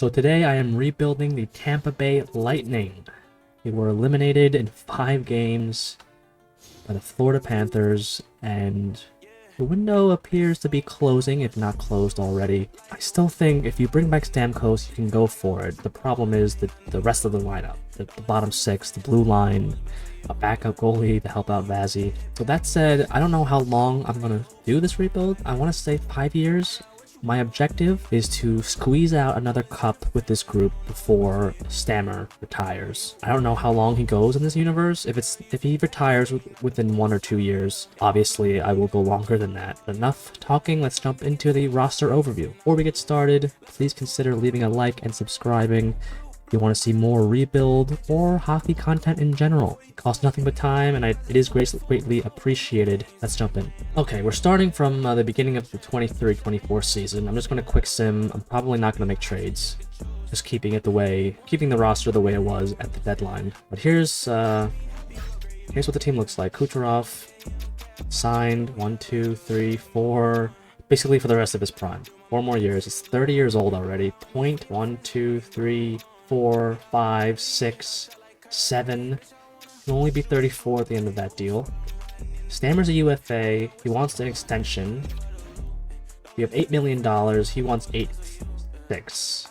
So today I am rebuilding the Tampa Bay Lightning. They were eliminated in 5 games by the Florida Panthers, and the window appears to be closing, if not closed already. I still think if you bring back Stamkos, you can go for it. The problem is that the rest of the lineup, the bottom 6, the blue line, a backup goalie to help out Vazzy. So that said, I don't know how long I'm going to do this rebuild. I want to say 5 years. My objective is to squeeze out another cup with this group before Stammer retires. I don't know how long he goes in this universe. If he retires within 1 or 2 years, obviously I will go longer than that. But enough talking, let's jump into the roster overview. Before we get started, please consider leaving a like and subscribing if you want to see more rebuild or hockey content in general. It costs nothing but time, and it is greatly appreciated. Let's jump in. Okay, we're starting from the beginning of the 23-24 season. I'm just going to quick sim. I'm probably not going to make trades. Just keeping the roster the way it was at the deadline. But here's what the team looks like. Kucherov signed 1, 2, 3, 4, basically for the rest of his prime. 4 more years. It's 30 years old already. 1, 2, 3, 4, 5, 6, 7. He'll only be 34 at the end of that deal. Stammer's a UFA. He wants an extension. We have $8 million. He wants 8.6.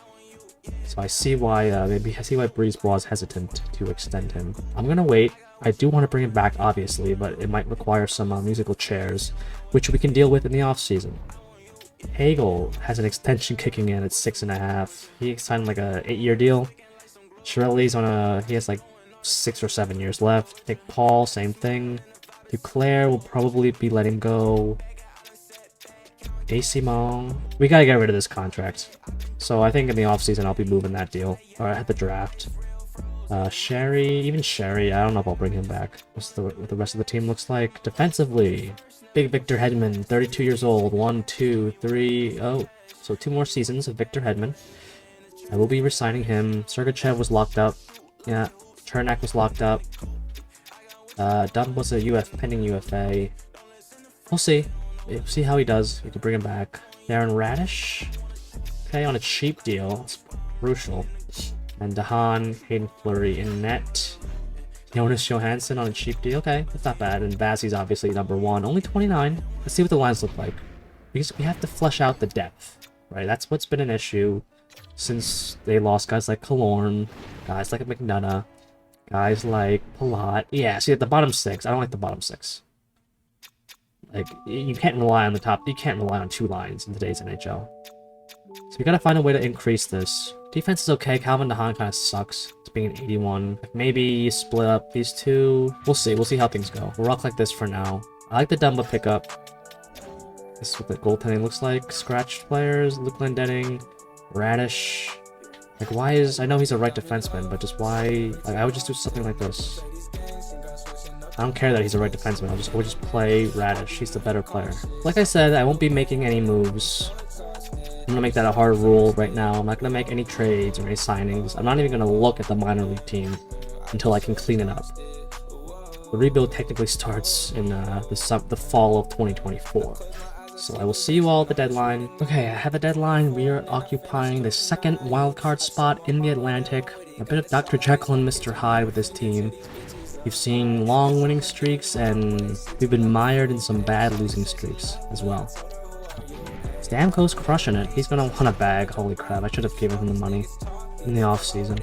So I see why Breezeball is hesitant to extend him. I'm gonna wait. I do want to bring him back, obviously, but it might require some musical chairs, which we can deal with in the offseason. Hagel has an extension kicking in at 6.5. He signed like a 8-year deal. Shirley's he has like 6 or 7 years left. Nick Paul, same thing. Duclair will probably be letting go. Simon. We gotta get rid of this contract. So I think in the offseason I'll be moving that deal. Or at the draft. Sherry, I don't know if I'll bring him back. What's what the rest of the team looks like. Defensively, Big Victor Hedman, 32 years old. 1, 2, 3. Oh, so 2 more seasons of Victor Hedman. I will be resigning him. Sergachev was locked up. Yeah, Chernak was locked up. Dumb was a pending UFA. We'll see. We'll see how he does. We can bring him back. Darren Radish. Okay, on a cheap deal. It's crucial. And Dahan, Hayden Fleury in net. Jonas Johansson on a cheap deal. Okay, that's not bad. And Vazzy's obviously number 1. Only 29. Let's see what the lines look like. Because we have to flesh out the depth, right? That's what's been an issue since they lost guys like Killorn, guys like McDonough, guys like Palat. Yeah, see at the bottom 6. I don't like the bottom 6. Like, you can't rely on the top. You can't rely on 2 lines in today's NHL. So we gotta find a way to increase this. Defense is okay. Calvin DeHaan kind of sucks. It's being an 81. Maybe you split up these 2. We'll see. We'll see how things go. We'll rock like this for now. I like the Dumba pickup. This is what the goaltending looks like. Scratched players. Luke Glendening. Radish. Like, why is... I know he's a right defenseman, but just why... Like, I would just do something like this. I don't care that he's a right defenseman. We'll just play Radish. He's the better player. Like I said, I won't be making any moves. I'm gonna make that a hard rule right now. I'm not gonna make any trades or any signings. I'm not even gonna look at the minor league team until I can clean it up. The rebuild technically starts in the fall of 2024. So I will see you all at the deadline. Okay, I have a deadline. We are occupying the 2nd wildcard spot in the Atlantic. A bit of Dr. Jekyll and Mr. Hyde with this team. We've seen long winning streaks, and we've been mired in some bad losing streaks as well. Stamkos crushing it. He's gonna want a bag. Holy crap, I should have given him the money in the offseason.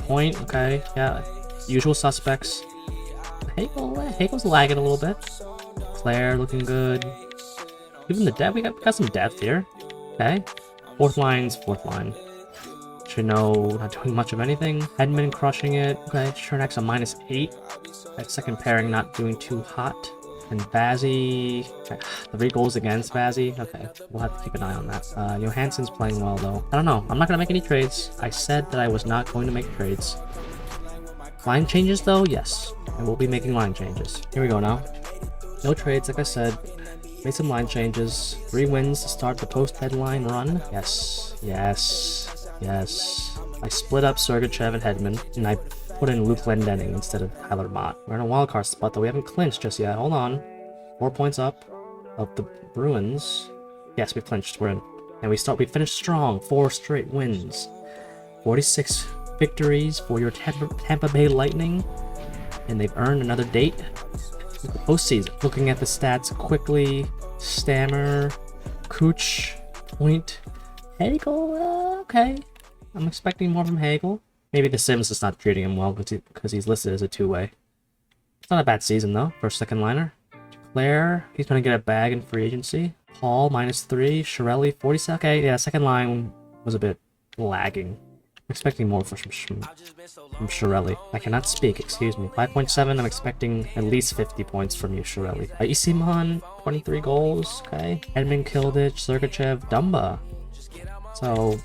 Point, okay, yeah. Usual suspects. Hagel's lagging a little bit. Claire looking good. Even the depth, we got some depth here. Okay. 4th line. Chino not doing much of anything. Hedman crushing it. Okay, Chernak's a -8. That second pairing not doing too hot. And Vazzy, 3 goals against Vazzy. Okay, we'll have to keep an eye on that. Johansson's playing well, though. I don't know. I'm not going to make any trades. I said that I was not going to make trades. Line changes, though? Yes. I will be making line changes. Here we go now. No trades, like I said. Made some line changes. 3 wins to start the post-deadline run. Yes. I split up Sergachev and Hedman, and I put in Luke Glendening instead of Tyler Mott. We're in a wildcard spot, though. We haven't clinched just yet. Hold on. 4 points up of the Bruins. Yes, we clinched. We're in. And we finished strong. 4 straight wins. 46 victories for your Tampa Bay Lightning, and they've earned another date with the postseason. Looking at the stats quickly, Stammer, Cooch, Point, Hagel, okay. I'm expecting more from Hagel. Maybe the Sims is not treating him well because he's listed as a two-way. It's not a bad season though, for a second liner. Claire, he's gonna get a bag in free agency. Paul, -3. Shirelli, 47. Okay, yeah, second line was a bit lagging. I'm expecting more from Shirelli. I cannot speak, excuse me. 5.7, I'm expecting at least 50 points from you, Shirelli. Isiman, 23 goals, okay. Edmund Kilditch, Sergachev, Dumba. So,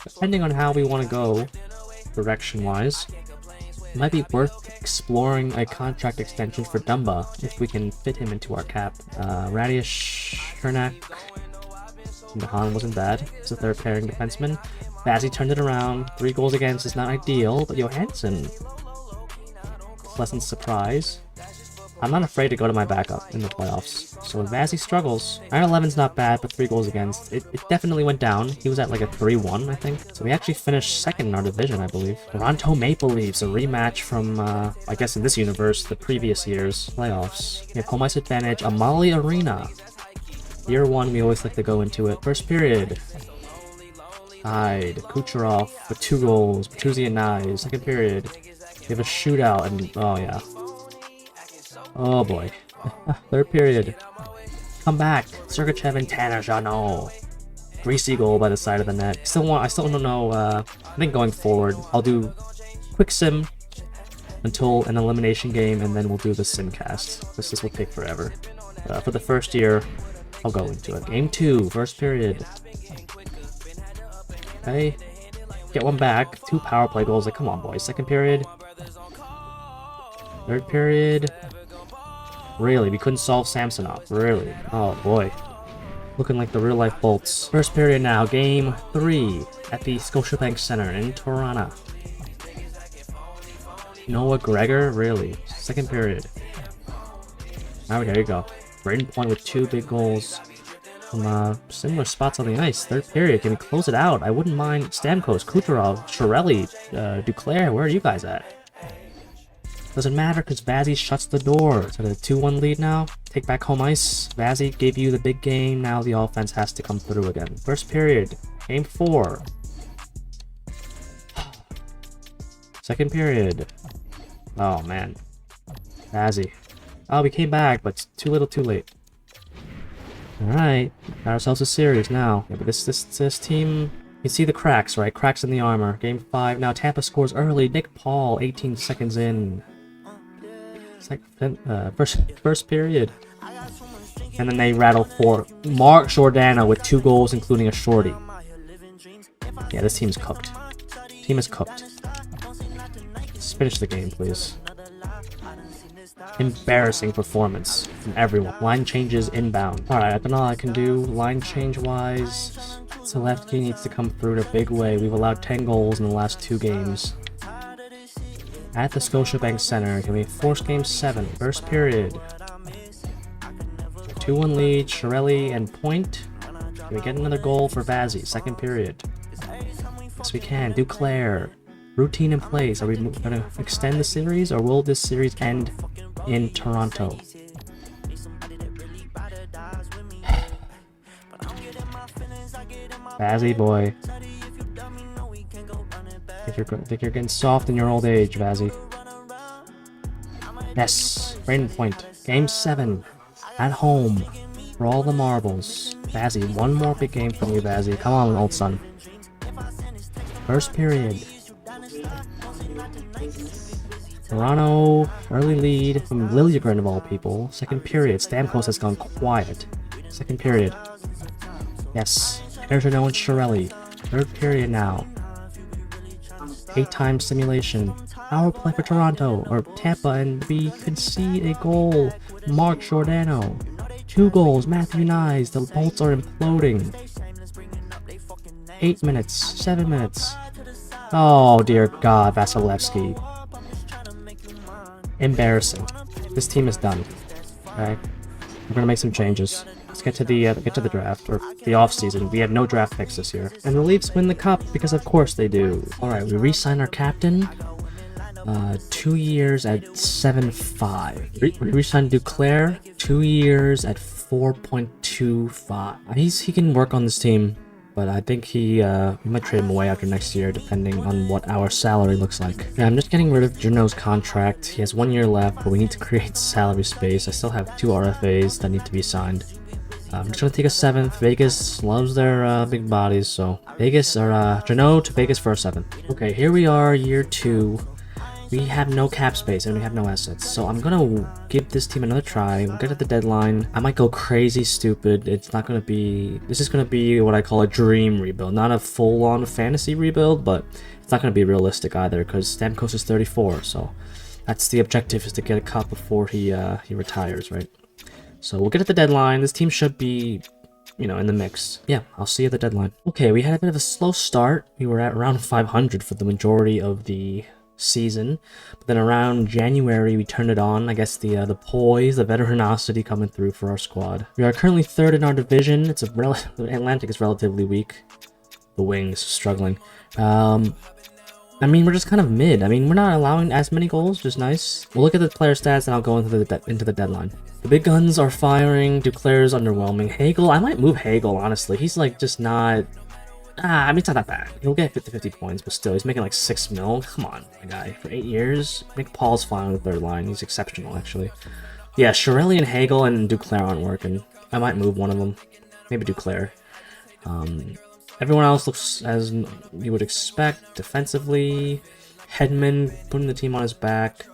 depending on how we want to go, direction-wise, it might be worth exploring a contract extension for Dumba if we can fit him into our cap. Radish, Hernak, Mahan wasn't bad. It's a third pairing defenseman. Vazzy turned it around. 3 goals against is not ideal, but Johansson, pleasant surprise. I'm not afraid to go to my backup in the playoffs. So when Vazzy struggles, 9-11's not bad, but 3 goals against. It definitely went down. He was at like a 3-1, I think. So we actually finished second in our division, I believe. Toronto Maple Leafs, a rematch from, I guess in this universe, the previous year's playoffs. We have home ice advantage, Amalie Arena. Year 1, we always like to go into it. First period. Tied. Kucherov with 2 goals. Bertuzzi and Nye. Second period. We have a shootout, and oh yeah. Oh boy. Third period. Come back. Sergachev and Tanner Jeannot. Greasy goal by the side of the net. I still don't know. I think going forward, I'll do quick sim until an elimination game, and then we'll do the simcast. This will take forever. For the first year, I'll go into it. Game 2, first period. Okay. Get one back. 2 power play goals. Like, come on, boys. Second period. Third period. Really? We couldn't solve Samsonov. Really? Oh, boy. Looking like the real-life Bolts. First period now. Game 3 at the Scotiabank Center in Toronto. Noah Gregor? Really? Second period. Alright, here you go. Braden Point with 2 big goals from similar spots on the ice. Third period. Can we close it out? I wouldn't mind Stamkos, Kucherov, Shirelli, Duclair. Where are you guys at? Doesn't matter because Vazzy shuts the door. So the 2-1 lead now. Take back home ice. Vazzy gave you the big game. Now the offense has to come through again. First period. Game 4. Second period. Oh, man. Vazzy. Oh, we came back, but too little too late. Alright. Got ourselves a series now. Yeah, but this team... You see the cracks, right? Cracks in the armor. Game 5. Now Tampa scores early. Nick Paul, 18 seconds in. First period. And then they rattle 4. Mark Giordano with 2 goals, including a shorty. Yeah, this team's cooked. Team is cooked. Let's finish the game, please. Embarrassing performance from everyone. Line changes inbound. Alright, I don't know how I can do line change wise. Selefsky needs to come through in a big way. We've allowed 10 goals in the last 2 games. At the Scotiabank Center, can we force game 7? First period. 2-1 lead, Shirelli and Point. Can we get another goal for Vazzy? Second period. Yes, we can. Duclair. Routine in place. Are we going to extend the series, or will this series end in Toronto? Vazzy boy. Think you're getting soft in your old age, Vazzy. Yes, Braden Point. Game 7. At home. For all the marbles. Vazzy, one more big game from you, Vazzy. Come on, old son. First period. Toronto, early lead from Liljegren of all people. Second period. Stamkos has gone quiet. Second period. Yes. Erjano and Shirelli. Third period now. 8-time simulation. Power play for Toronto, or Tampa, and we concede a goal. Mark Giordano. 2 goals. Matthew Nyes. The Bolts are imploding. 8 minutes. 7 minutes. Oh dear God, Vasilevsky. Embarrassing. This team is done. Okay? We're gonna make some changes. Let's get to the draft, or the off season. We have no draft picks this year, and the Leafs win the cup because of course they do. All right, we re-sign our captain. 2 years at 7.5. We re-signed Duclair. 2 years at 4.25. He can work on this team, but I think we might trade him away after next year, depending on what our salary looks like. Yeah, I'm just getting rid of Jano's contract. He has 1 year left, but we need to create salary space. I still have 2 RFAs that need to be signed. I'm just gonna take a 7th. Vegas loves their big bodies, so Vegas or Jano to Vegas for a 7th. Okay, here we are, year 2. We have no cap space and we have no assets, so I'm gonna give this team another try. We'll get at the deadline. I might go crazy stupid. It's not gonna be... This is gonna be what I call a dream rebuild. Not a full-on fantasy rebuild, but it's not gonna be realistic either, because Stamkos is 34, so that's the objective, is to get a cup before he retires, right? So we'll get at the deadline. This team should be, you know, in the mix. Yeah, I'll see you at the deadline. Okay, we had a bit of a slow start. We were at around 500 for the majority of the season, but then around January we turned it on. I guess the poise, the veteranosity coming through for our squad. We are currently 3rd in our division. It's the Atlantic is relatively weak. The Wings struggling. I mean, we're just kind of mid. I mean, we're not allowing as many goals, just nice. We'll look at the player stats and I'll go into the deadline. The big guns are firing. Duclair's underwhelming. Hagel, I might move Hagel, honestly. He's like just not... I mean, it's not that bad. He'll get 50-50 points, but still, he's making like 6 mil. Come on, my guy. For 8 years, Nick Paul's fine on the 3rd line. He's exceptional, actually. Yeah, Chiarelli and Hagel and Duclair aren't working. I might move one of them. Maybe Duclair. Everyone else looks as you would expect. Defensively, Hedman putting the team on his back.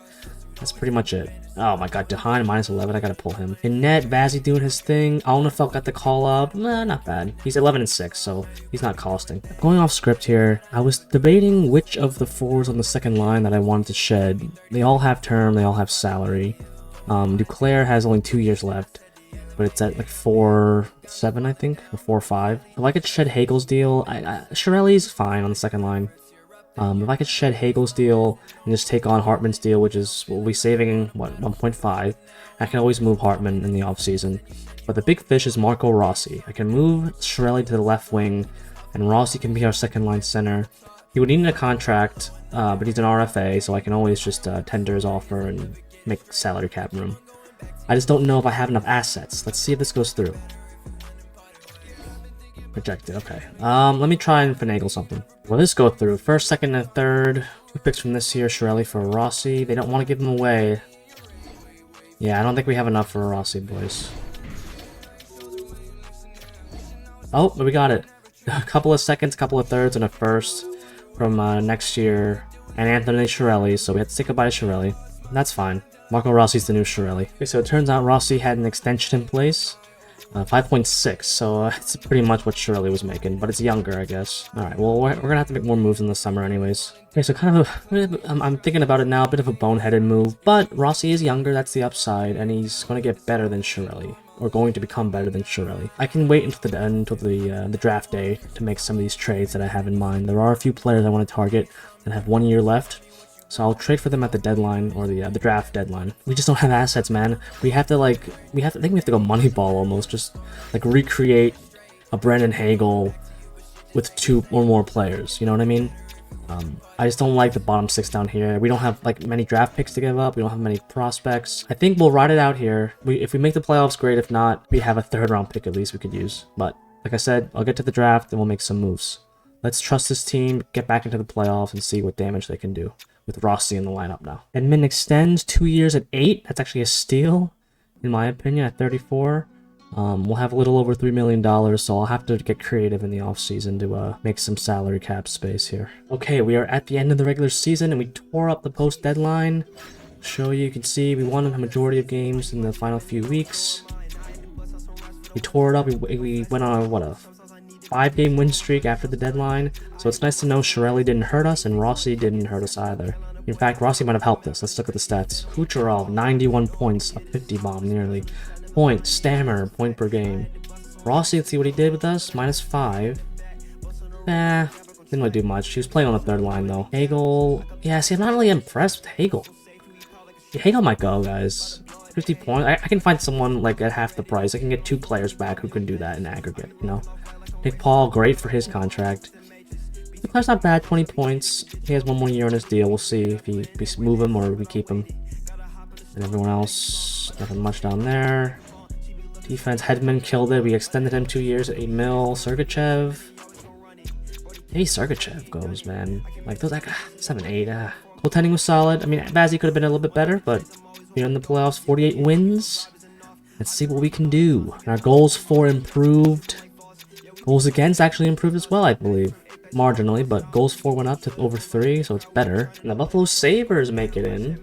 That's pretty much it. Oh my god, Dehaene minus 11, I gotta pull him. In net, Vazzy doing his thing. Alnefelt got the call up. Nah, not bad. He's 11-6, so he's not costing. Going off script here, I was debating which of the forwards on the second line that I wanted to shed. They all have term, they all have salary. Duclair has only 2 years left, but it's at like 4.7, I think, or 4.5. If I could shed Hagel's deal, Chiarelli's fine on the second line. If I could shed Hagel's deal and just take on Hartman's deal, which is, we'll be saving, what, 1.5, I can always move Hartman in the offseason. But the big fish is Marco Rossi. I can move Chiarelli to the left wing, and Rossi can be our second line center. He would need a contract, but he's an RFA, so I can always just tender his offer and make salary cap room. I just don't know if I have enough assets. Let's see if this goes through. Projected, okay. Let me try and finagle something. Will this go through? 1st, 2nd, and 3rd. 2 picks from this year, Chiarelli for Rossi. They don't want to give them away. Yeah, I don't think we have enough for Rossi, boys. Oh, but we got it. A couple of 2nds, couple of 3rds, and a 1st from next year. And Anthony Chiarelli, so we had to say goodbye to Chiarelli. That's fine. Marco Rossi's the new Chiarelli. Okay, so it turns out Rossi had an extension in place. 5.6, so it's pretty much what Chiarelli was making, but it's younger, I guess. Alright, well, we're gonna have to make more moves in the summer anyways. Okay, so kind of I'm thinking about it now, a bit of a boneheaded move, but Rossi is younger, that's the upside, and he's gonna get better than Chiarelli, or going to become better than Chiarelli. I can wait until the draft day to make some of these trades that I have in mind. There are a few players I want to target that have 1 year left, so I'll trade for them at the deadline, or the draft deadline. We just don't have assets, man. I think we have to go Moneyball almost, just like recreate a Brendan Hagel with 2 or more players, you know what I mean? I just don't like the bottom 6 down here. We don't have like many draft picks to give up. We don't have many prospects. I think we'll ride it out here. If we make the playoffs, great. If not, we have a 3rd round pick at least we could use. But like I said, I'll get to the draft and we'll make some moves. Let's trust this team, get back into the playoffs, and see what damage they can do. With Rossi in the lineup now. Edmund extends 2 years at 8. That's actually a steal, in my opinion, at 34. We'll have a little over $3 million, so I'll have to get creative in the offseason to make some salary cap space here. Okay, we are at the end of the regular season, and we tore up the post-deadline. Show you can see we won a majority of games in the final few weeks. We tore it up. We went on a 5-game win streak after the deadline, so it's nice to know Chiarelli didn't hurt us and Rossi didn't hurt us either. In fact, Rossi might have helped us. Let's look at the stats. Kucherov, 91 points, a 50 bomb nearly. Point, Stammer, point per game. Rossi, let's see what he did with us, -5. Didn't really do much. He was playing on the 3rd line though. Hagel, yeah, see, I'm not really impressed with Hagel. Hagel might go, guys. 50 points. I can find someone like at half the price. I can get 2 players back who can do that in aggregate, you know? Nick Paul, great for his contract. The player's not bad, 20 points. He has 1 more year on his deal. We'll see if we move him or we keep him. And everyone else, nothing much down there. Defense, Hedman killed it. We extended him 2 years at 8 mil. Sergachev. Maybe Sergachev goes, man. Like, those, like, 7, 8. Goaltending was solid. I mean, Vazzy could have been a little bit better, but you're in the playoffs, 48 wins. Let's see what we can do. And our goals for improved. Goals against actually improved as well, I believe. Marginally, but goals for went up to over 3, so it's better. And the Buffalo Sabres make it in.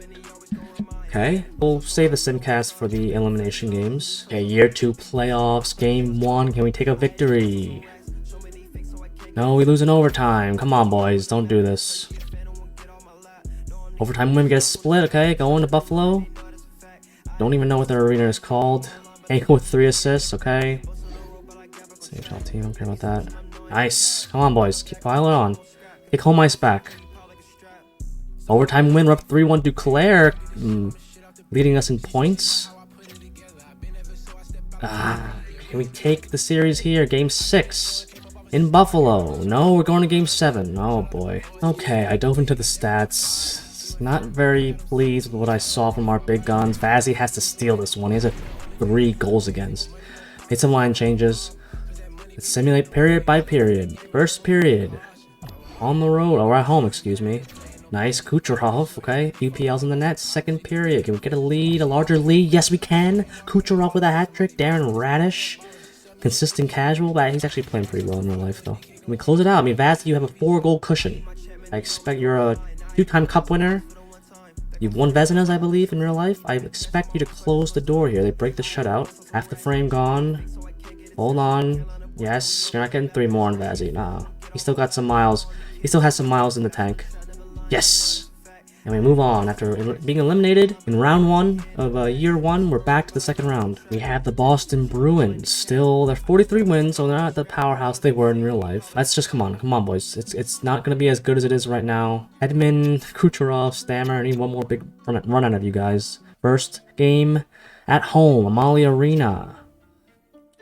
Okay, we'll save the simcast for the elimination games. Okay, year 2 playoffs, game 1. Can we take a victory? No, we lose in overtime. Come on, boys, don't do this. Overtime win, get a split. Okay, going to Buffalo. Don't even know what their arena is called. Anchor with 3 assists. Okay. CHL team, don't care about that. Nice. Come on, boys, keep piling on. Take home ice back. Overtime win, we're up 3-1. Duclair leading us in points. Can we take the series here? Game 6 in Buffalo. No, we're going to Game 7. Oh boy. Okay, I dove into the stats. Not very pleased with what I saw from our big guns. Vazzy has to steal this one. He has 3 goals against. Made some line changes. Let's simulate period by period. First period. On the road. Or at home, excuse me. Nice. Kucherov. Okay. UPL's in the net. Second period. Can we get a lead? A larger lead? Yes, we can. Kucherov with a hat trick. Darren Radish. Consistent casual. But he's actually playing pretty well in real life, though. Can we close it out? I mean, Vazzy, you have a 4-goal cushion. I expect you're a 2-time cup winner. You've won Vezinas, I believe, in real life. I expect you to close the door here. They break the shutout. Half the frame gone. Hold on. Yes, you're not getting 3 more on Vazzy. Nah. He still got some miles. He still has some miles in the tank. Yes! And we move on. After being eliminated in round 1 of year 1, we're back to the second round. We have the Boston Bruins. Still, they're 43 wins, so they're not the powerhouse they were in real life. Let's just, come on, boys. It's not going to be as good as it is right now. Edmund, Kucherov, Stammer, I need 1 more big run out of you guys. First game at home, Amalie Arena.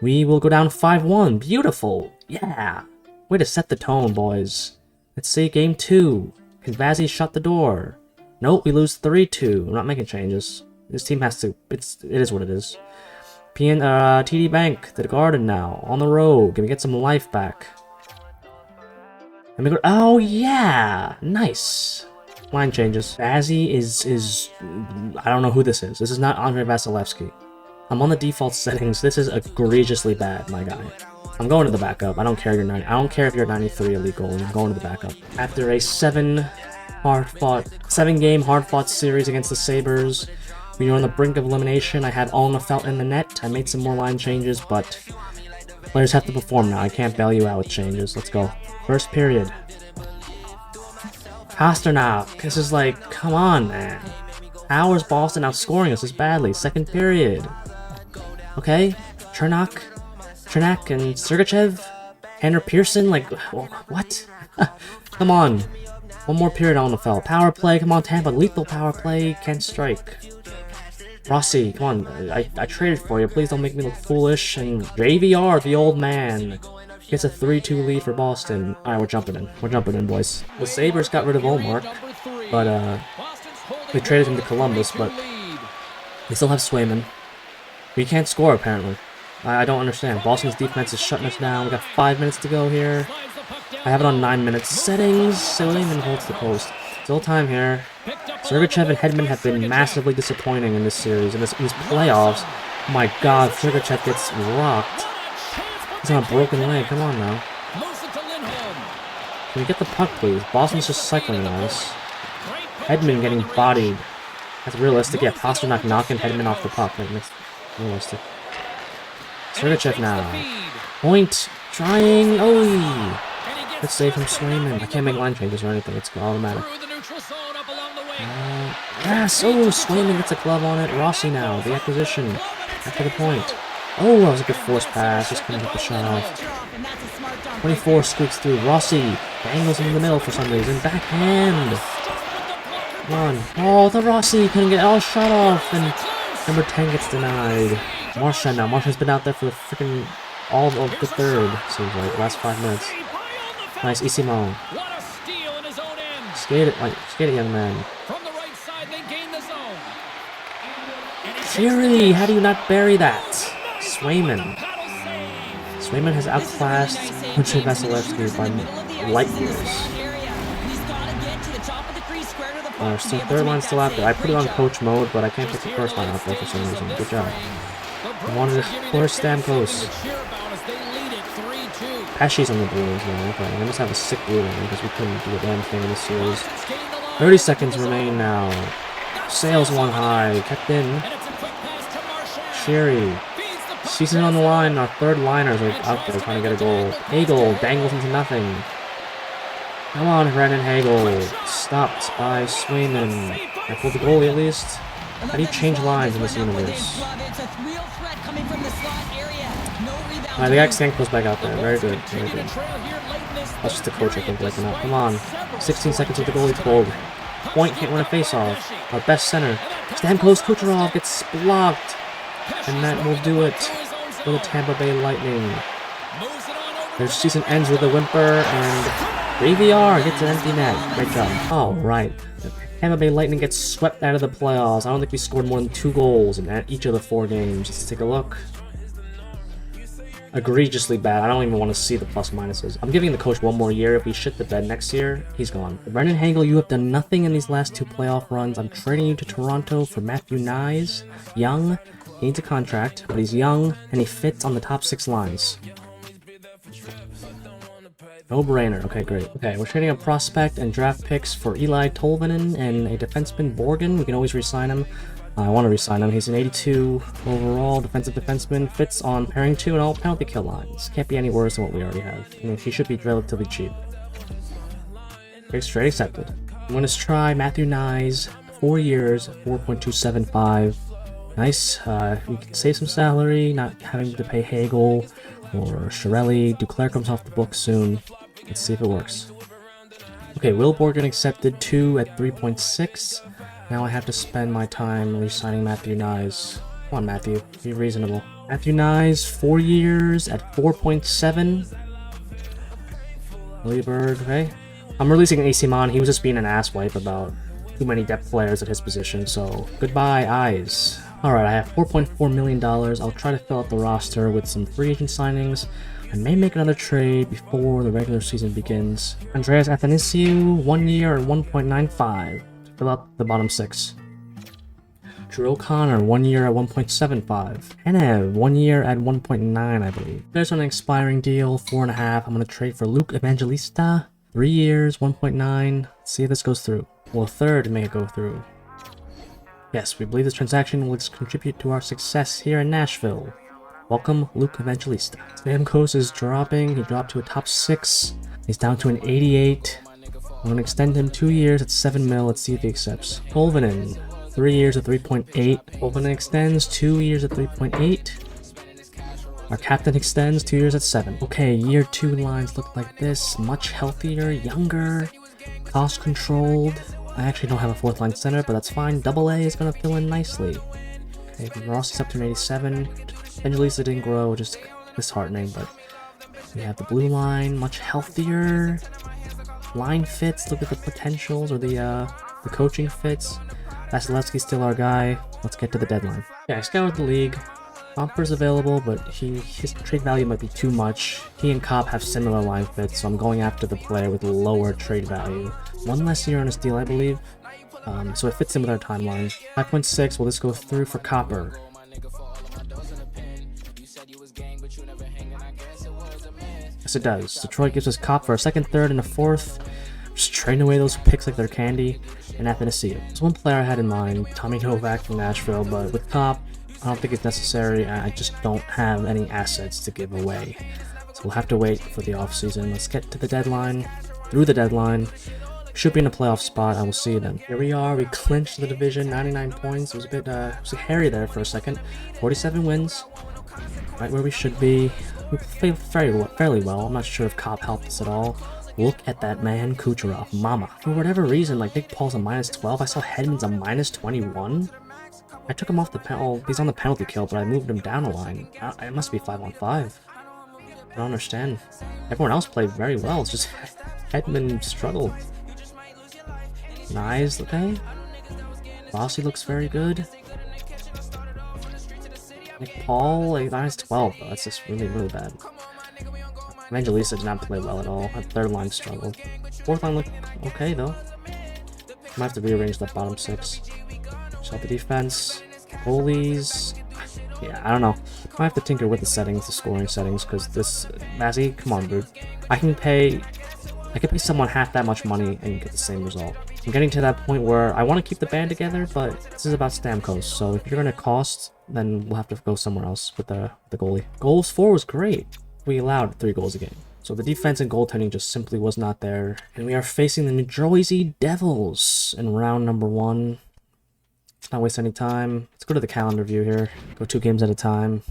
We will go down 5-1. Beautiful. Yeah. Way to set the tone, boys. Let's see game 2. Can Vazzy shut the door? Nope, we lose 3-2. We're not making changes. This team has to. It is what it is. TD Bank to the Garden now. On the road. Can we get some life back? And we go. Oh yeah, nice. Line changes. Vazzy is. I don't know who this is. This is not Andrei Vasilevsky. I'm on the default settings. This is egregiously bad, my guy. I'm going to the backup. I don't care if you're 90. I don't care if you're 93 elite goal. I'm going to the backup. After a 7-game hard-fought series against the Sabres, we are on the brink of elimination. I had Alma Felt in the net. I made some more line changes, but players have to perform now. I can't bail you out with changes. Let's go. First period. Pasternak. This is like, come on, man. How is Boston outscoring us this badly? Second period. Okay, Chernak and Sergachev, Tanner Pearson, like, what? Come on, 1 more period on the fell. Power play, come on Tampa, lethal power play, can't strike. Rossi, come on, I traded for you, please don't make me look foolish. And JVR, the old man, gets a 3-2 lead for Boston. Alright, we're jumping in, boys. The Sabres got rid of Olmark, but they traded him to Columbus, but they still have Swayman. We can't score, apparently. I don't understand. Boston's defense is shutting us down. We got 5 minutes to go here. I have it on 9 minutes. Settings. Swayman holds the post. Still time here. Sergachev and Hedman have been massively disappointing in this series. In these playoffs. Oh my god, Sergachev gets rocked. He's on a broken leg. Come on now. Can we get the puck, please? Boston's just cycling on us. Hedman getting bodied. That's realistic. Yeah, Pasternak knocking Hedman off the puck. That's realistic. Sergachev now. Point. Trying. Oh! Let's save from Swayman. I can't make line changes or anything. It's automatic. Yes! Oh, Swayman gets a glove on it. Rossi now. The acquisition. After the point. Oh, that was a good force pass. Just couldn't get the shot off. 24 squeaks through. Rossi. Bangles in the middle for some reason. Backhand. Come on. Oh, the Rossi couldn't get all shot off, and number 10 gets denied. Marchand now. Marchand's been out there for the freaking all of the third. Seems like last 5 minutes. Nice, Isimo. Skate it, young man. Fury, how do you not bury that? Swayman. Swayman has outclassed Hunter Vasilevsky by light years. So third line still out there. I put it on coach mode, but I can't put the first line out there for some reason. Good job. I wanted to force Stamkos. Pesci's on the blue as well. Okay, I must have a sick blue line because we couldn't do a damn thing in this series. 30 seconds remain now. Sails one high, kept in. Sherry. Season on the line. Our third liners are out there trying to get a goal. Hagel dangles into nothing. Come on, Brennan Hagel. Stopped by Swayman. I pulled the goalie at least. How do you change lines in this universe? Alright, they got Stanko's back out there. Very good, very good. That's just the coach, I think, breaking up. Come on. 16 seconds with the goalie pulled. Point can't win a face-off. Our best center. Stamkos Kucherov gets blocked. And that will do it for the Tampa Bay Lightning. Their season ends with a whimper, and 3VR gets an empty net. Great job. Alright. Tampa Bay Lightning gets swept out of the playoffs. I don't think we scored more than 2 goals in each of the 4 games. Let's take a look. Egregiously bad. I don't even want to see the plus minuses. I'm giving the coach 1 more year. If we shit the bed next year, he's gone. Brendan Hagel, you have done nothing in these last 2 playoff runs. I'm trading you to Toronto for Matthew Nyes. Young. He needs a contract, but he's young, and he fits on the top 6 lines. No-brainer. Okay, great. Okay, we're trading a prospect and draft picks for Eli Tolvanen and a defenseman, Borgen. We can always re-sign him. I want to re-sign him. He's an 82 overall defensive defenseman. Fits on pairing 2 and all penalty kill lines. Can't be any worse than what we already have. I mean, he should be relatively cheap. Great trade accepted. I'm going to try Matthew Nyes. 4 years, 4.275. Nice. We can save some salary, not having to pay Hagel or Chiarelli. Duclair comes off the book soon. Let's see if it works. Okay, Will Borgen accepted 2 at 3.6. Now I have to spend my time re-signing Matthew Nyes. Come on, Matthew. Be reasonable. Matthew Nyes, 4 years at 4.7. Leeberg, okay. I'm releasing AC Mon. He was just being an asswipe about too many depth players at his position, so goodbye, eyes. Alright, I have $4.4 million. I'll try to fill out the roster with some free agent signings. I may make another trade before the regular season begins. Andreas Athanasiou, 1 year at 1.95 to fill out the bottom 6. Drew O'Connor, 1 year at 1.75. Henev, 1 year at 1.9, I believe. There's an expiring deal, 4.5. I'm going to trade for Luke Evangelista, 3 years, 1.9. Let's see if this goes through. Well, a third may go through. Yes, we believe this transaction will contribute to our success here in Nashville. Welcome, Luke Evangelista. Stamkos is dropping. He dropped to a top 6. He's down to an 88. I'm going to extend him 2 years at 7 mil. Let's see if he accepts. Tolvanen, 3 years at 3.8. Tolvanen extends 2 years at 3.8. Our captain extends 2 years at 7. Okay, year 2 lines look like this. Much healthier, younger, cost controlled. I actually don't have a 4th line center, but that's fine. Double A is going to fill in nicely. Okay, Rossi's up to an 87. Evangelista didn't grow, just disheartening, but we have the blue line, much healthier. Line fits, look at the potentials, or the coaching fits. Vasilevsky's still our guy. Let's get to the deadline. Yeah, I scoured the league. Pomper's available, but his trade value might be too much. He and Copp have similar line fits, so I'm going after the player with lower trade value. 1 less year on his deal, I believe. So it fits in with our timeline. 5.6, will this go through for Copper? Yes, it does. Detroit gives us Cop for a 2nd, 3rd, and a 4th. Just trading away those picks like they're candy. And Athanasiou. There's one player I had in mind, Tommy Novak from Nashville, but with Cop, I don't think it's necessary. I just don't have any assets to give away. So we'll have to wait for the offseason. Let's get to the deadline. Through the deadline. Should be in a playoff spot. I will see you then. Here we are. We clinched the division. 99 points. It was a bit hairy there for a second. 47 wins. Right where we should be. We played fairly well. I'm not sure if Cop helped us at all. Look at that man, Kucherov, mama. For whatever reason, like Nick Paul's a -12. I saw Hedman's a -21. I took him off the penalty. He's on the penalty kill, but I moved him down a line. It must be 5-on-5. I don't understand. Everyone else played very well. It's just Hedman struggled. Nice, okay. Rossi looks very good. Nick Paul, like, -12, though. That's just really, really bad. Evangelista did not play well at all. That third line struggled. Fourth line looked okay, though. Might have to rearrange that bottom six. Check out the defense. Goalies. Yeah, I don't know. Might have to tinker with the settings, the scoring settings, because this... Mazzy, come on, dude. I could pay someone half that much money and get the same result. I'm getting to that point where I want to keep the band together, but this is about Stamkos, so if you're going to cost, then we'll have to go somewhere else with the goalie. Goals for was great. We allowed 3 goals a game. So the defense and goaltending just simply was not there. And we are facing the New Jersey Devils in round number 1. Let's not waste any time. Let's go to the calendar view here. Go 2 games at a time.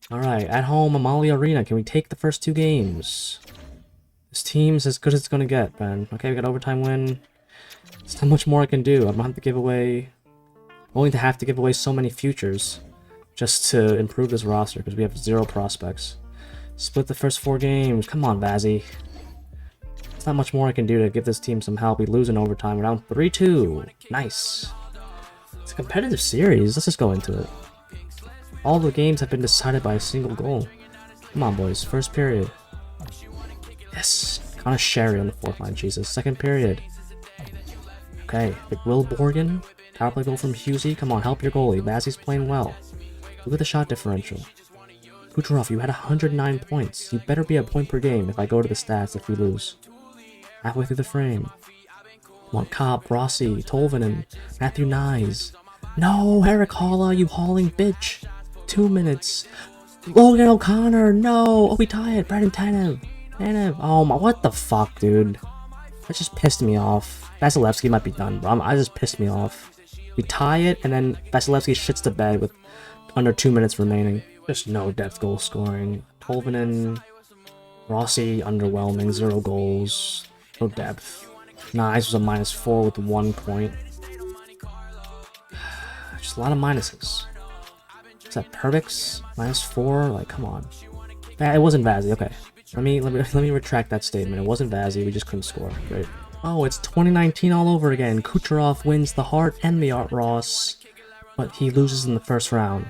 Alright, at home, Amalie Arena. Can we take the first 2 games? This team's as good as it's going to get, man. Okay, we got overtime win. There's not much more I can do. I'm going to have to give away... Only to have to give away so many futures just to improve this roster because we have 0 prospects. Split the first 4 games. Come on, Vazzy. There's not much more I can do to give this team some help. We lose in overtime. We're down 3-2. Nice. It's a competitive series. Let's just go into it. All the games have been decided by a single goal. Come on, boys. First period. Yes. Connor Sherry on the 4th line. Jesus. Second period. Okay. Big Will Borgen. Power play goal from Husey. Come on, help your goalie. Vazzy's playing well. Look at the shot differential. Kucherov, you had 109 points. You better be a point per game if I go to the stats if we lose. Halfway through the frame. Come on, Kopp, Rossi, Tolvanen, Matthew Nyes. No, Eric Halla, you hauling bitch. 2 minutes. Logan O'Connor, no. Oh, we tie it. Brandon Tanev. Oh my, what the fuck, dude? That just pissed me off. Vasilevsky might be done, bro. I just pissed me off. We tie it, and then Vasilevsky shits the bed with under 2 minutes remaining. Just no depth goal scoring. Tolvanen, Rossi, underwhelming, 0 goals. No depth. Nice was a -4 with 1 point. Just a lot of minuses. Is that Perbix? -4? Like, come on. It wasn't Vazzy, okay. Let me retract that statement. It wasn't Vazzy, we just couldn't score. Great. Oh, it's 2019 all over again. Kucherov wins the Hart and the Art Ross, but he loses in the first round.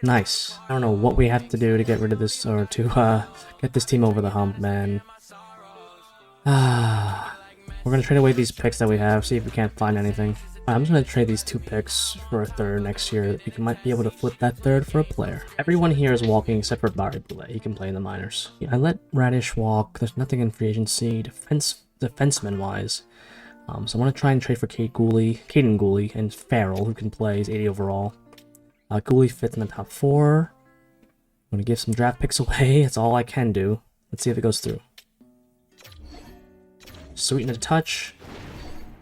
Nice. I don't know what we have to do to get rid of this, or to get this team over the hump, man. We're gonna trade away these picks that we have, see if we can't find anything. I'm just gonna trade these 2 picks for a 3rd next year. We might be able to flip that 3rd for a player. Everyone here is walking except for Barry Boulet. He can play in the minors. Yeah, I let Radish walk. There's nothing in free agency defenseman wise. So I want to try and trade for Caden Gooley, and Farrell, who can play. He's 80 overall. Gooley fits in the top 4. I'm gonna give some draft picks away. That's all I can do. Let's see if it goes through. Sweeten a touch.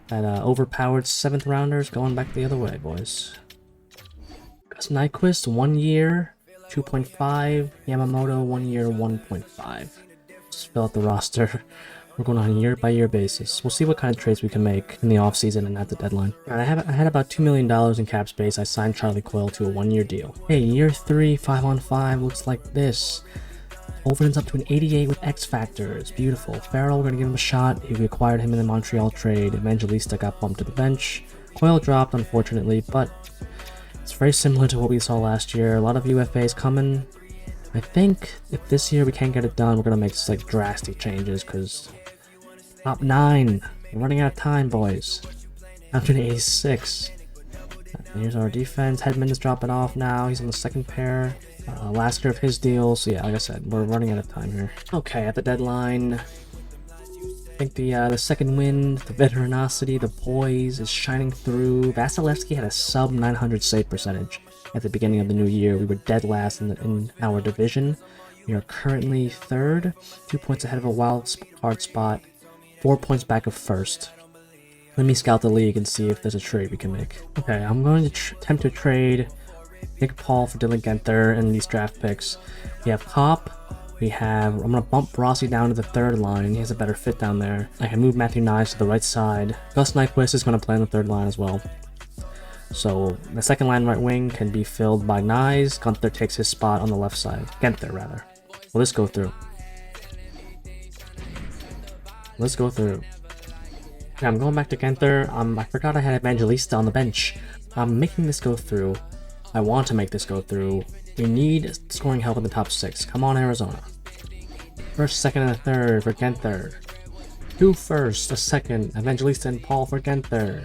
That overpowered 7th rounders going back the other way, boys. Gus Nyquist, 1 year, 2.5. Yamamoto, 1 year, 1.5. Just fill out the roster. We're going on a year-by-year basis. We'll see what kind of trades we can make in the offseason and at the deadline. Right, I had about $2 million in cap space. I signed Charlie Coyle to a 1-year deal. Hey, year 3, 5-on-5 looks like this. Overton's up to an 88 with X Factor. It's beautiful. Farrell, we're going to give him a shot. We acquired him in the Montreal trade. Evangelista got bumped to the bench. Coyle dropped, unfortunately, but it's very similar to what we saw last year. A lot of UFAs coming. I think if this year we can't get it done, we're going to make like drastic changes because top 9. We're running out of time, boys. Down to an 86. Here's our defense. Hedman is dropping off now. He's on the 2nd pair. Last year of his deal. So yeah, like I said, we're running out of time here. Okay, at the deadline, I think the 2nd wind, the veteranosity, the poise is shining through. Vasilevsky had a sub 900 save percentage at the beginning of the new year. We were dead last in our division. We are currently 3rd, 2 points ahead of a wild card spot, 4 points back of 1st. Let me scout the league and see if there's a trade we can make. Okay, I'm going to attempt to trade Nick Paul for Dylan Genther and these draft picks. We have Kopp, I'm gonna bump Rossi down to the third line. He has a better fit down there. I can move Matthew Nyes to the right side. Gus Nyquist is gonna play on the third line as well. So the second line right wing can be filled by Nyes. Gunther takes his spot on the left side. Genther, rather. Will this go through? Let's go through. Okay, I'm going back to Genther. I forgot I had Evangelista on the bench. I'm making this go through. I want to make this go through. We need scoring help in the top 6. Come on, Arizona. First, second, and a third for Genther. 2 first, a second. Evangelista and Paul for Genther.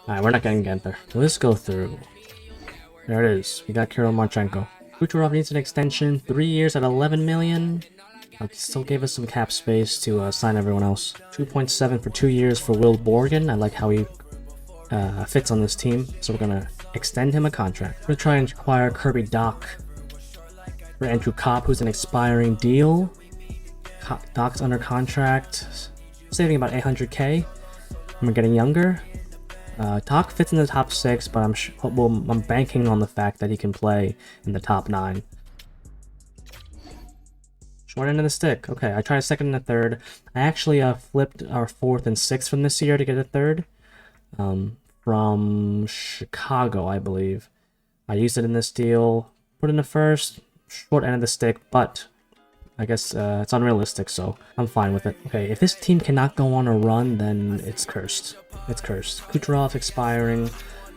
Alright, we're not getting Genther. Let's go through. There it is. We got Kirill Marchenko. Kucherov needs an extension. 3 years at $11 million. Still gave us some cap space to sign everyone else. 2.7 for 2 years for Will Borgen. I like how he fits on this team. So we're gonna extend him a contract. We're gonna try and acquire Kirby Doc for Andrew Kopp, who's an expiring deal. Doc's under contract, saving about 800k. And we're getting younger. Doc fits in the top 6, but I'm banking on the fact that he can play in the top 9. Short end of the stick. Okay, I tried a second and a third. I actually flipped our 4th and 6th from this year to get a third. From Chicago, I believe. I used it in this deal. Put in the first. Short end of the stick, but I guess it's unrealistic, so I'm fine with it. Okay, if this team cannot go on a run, then it's cursed. It's cursed. Kucherov's expiring.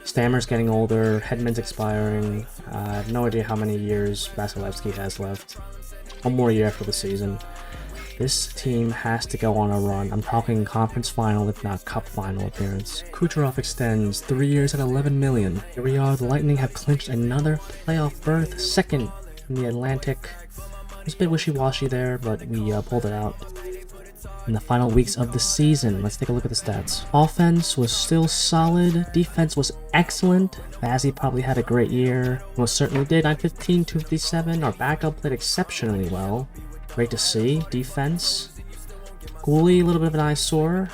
Stammer's getting older. Hedman's expiring. I have no idea how many years Vasilevsky has left. 1 more year after the season. This team has to go on a run. I'm talking conference final, if not cup final appearance. Kucherov extends 3 years at $11 million. Here we are. The Lightning have clinched another playoff berth, 2nd in the Atlantic. It was a bit wishy-washy there, but we pulled it out. In the final weeks of the season, let's take a look at the stats. Offense was still solid. Defense was excellent. Vazzy probably had a great year. Most certainly did. 915, 257. Our backup played exceptionally well. Great to see. Defense. Goalie, a little bit of an eyesore.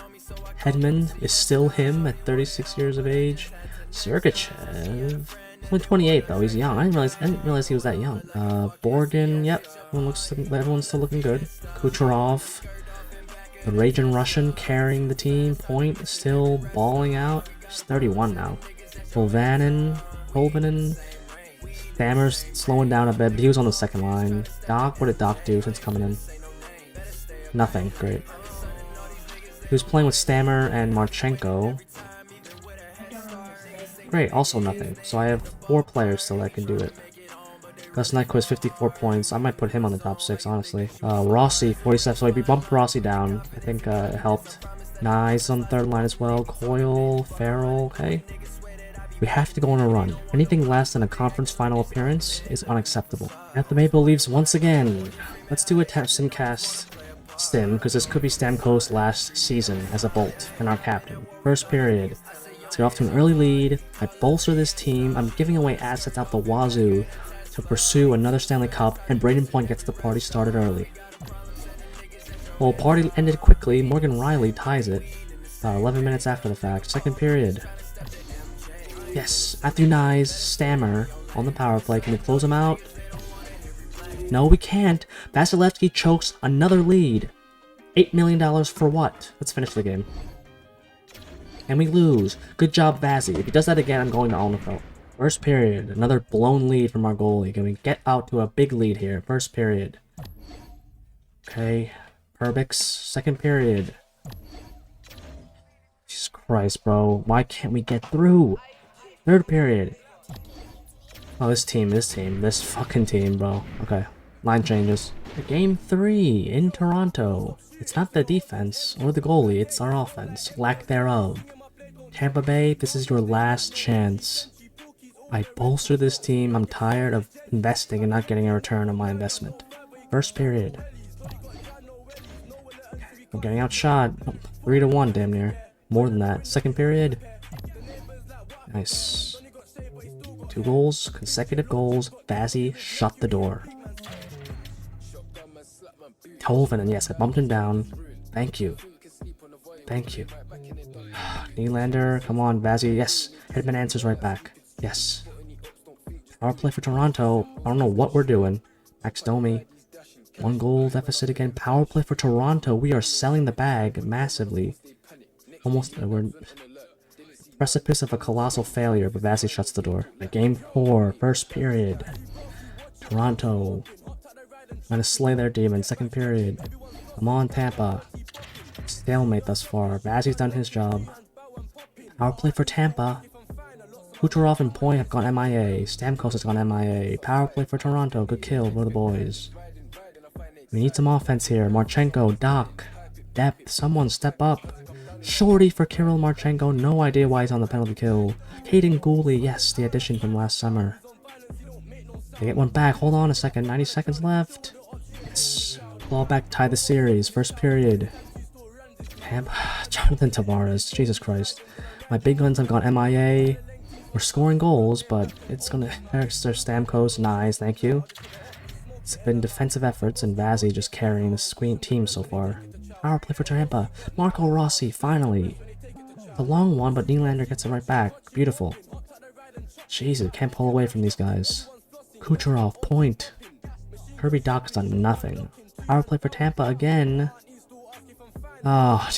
Hedman is still him at 36 years of age. Sergachev. Only 28 though, he's young. I didn't realize he was that young. Borgen, yep. Everyone's still looking good. Kucherov. The Raging Russian carrying the team. Point still balling out. He's 31 now. Holvanen. Stammer's slowing down a bit, but he was on the second line. Doc, what did Doc do since coming in? Nothing. Great. He was playing with Stammer and Marchenko. Great, also nothing. So I have 4 players still that can do it. Gus Nyquist, 54 points. I might put him on the top 6, honestly. Rossi, 47. So we bumped Rossi down. I think it helped. Nyes on the third line as well. Coyle, Farrell, okay. We have to go on a run. Anything less than a conference final appearance is unacceptable. At the Maple Leafs once again. Let's do a simcast stim, because this could be Stamkos' last season as a Bolt and our captain. First period. Let's get off to an early lead. I bolster this team. I'm giving away assets out the wazoo to pursue another Stanley Cup, and Braden Point gets the party started early. Well, party ended quickly. Morgan Riley ties it 11 minutes after the fact. Second period. Yes, Matthew Nyes, Stammer on the power play. Can we close him out? No, we can't. Vasilevsky chokes another lead. $8 million for what? Let's finish the game. And we lose. Good job, Vazzy. If he does that again, I'm going to Alnefeld. First period. Another blown lead from our goalie. Can we get out to a big lead here? First period. Okay. Perbix. Second period. Jesus Christ, bro. Why can't we get through? Third period. Oh, this fucking team, bro. Okay. Line changes. Game 3 in Toronto. It's not the defense or the goalie, it's our offense. Lack thereof. Tampa Bay, this is your last chance. I bolster this team. I'm tired of investing and not getting a return on my investment. First period. I'm getting outshot. 3-1, damn near. More than that. Second period. Nice. 2 goals, consecutive goals. Vazzy shut the door. Tolvanen, yes, I bumped him down. Thank you. Thank you. Nylander, come on, Vazzy. Yes, Hedman answers right back. Yes. Power play for Toronto. I don't know what we're doing. Max Domi. 1 goal deficit again. Power play for Toronto. We are selling the bag massively. Almost, we're precipice of a colossal failure, but Vazzy shuts the door. Game 4, first period. Toronto trying to slay their demon. Second period. Come on, Tampa. Stalemate thus far. Vazzy's done his job. Power play for Tampa. Kucherov and Point have gone MIA. Stamkos has gone MIA. Power play for Toronto. Good kill for the boys. We need some offense here. Marchenko, Doc, depth. Someone step up. Shorty for Kirill Marchenko. No idea why he's on the penalty kill. Caden Gooley. Yes, the addition from last summer. They get one back. Hold on a second. 90 seconds left. Yes. Ball back. Tie the series. First period. Jonathan Tavares. Jesus Christ. My big guns have gone MIA. We're scoring goals, but it's gonna... There's Stamkos. Nice, thank you. It's been defensive efforts, and Vazzy just carrying the team so far. Power play for Tampa. Marco Rossi, finally. A long one, but Nylander gets it right back. Beautiful. Jesus, can't pull away from these guys. Kucherov, Point. Kirby Doc's done nothing. Power play for Tampa again. Oh,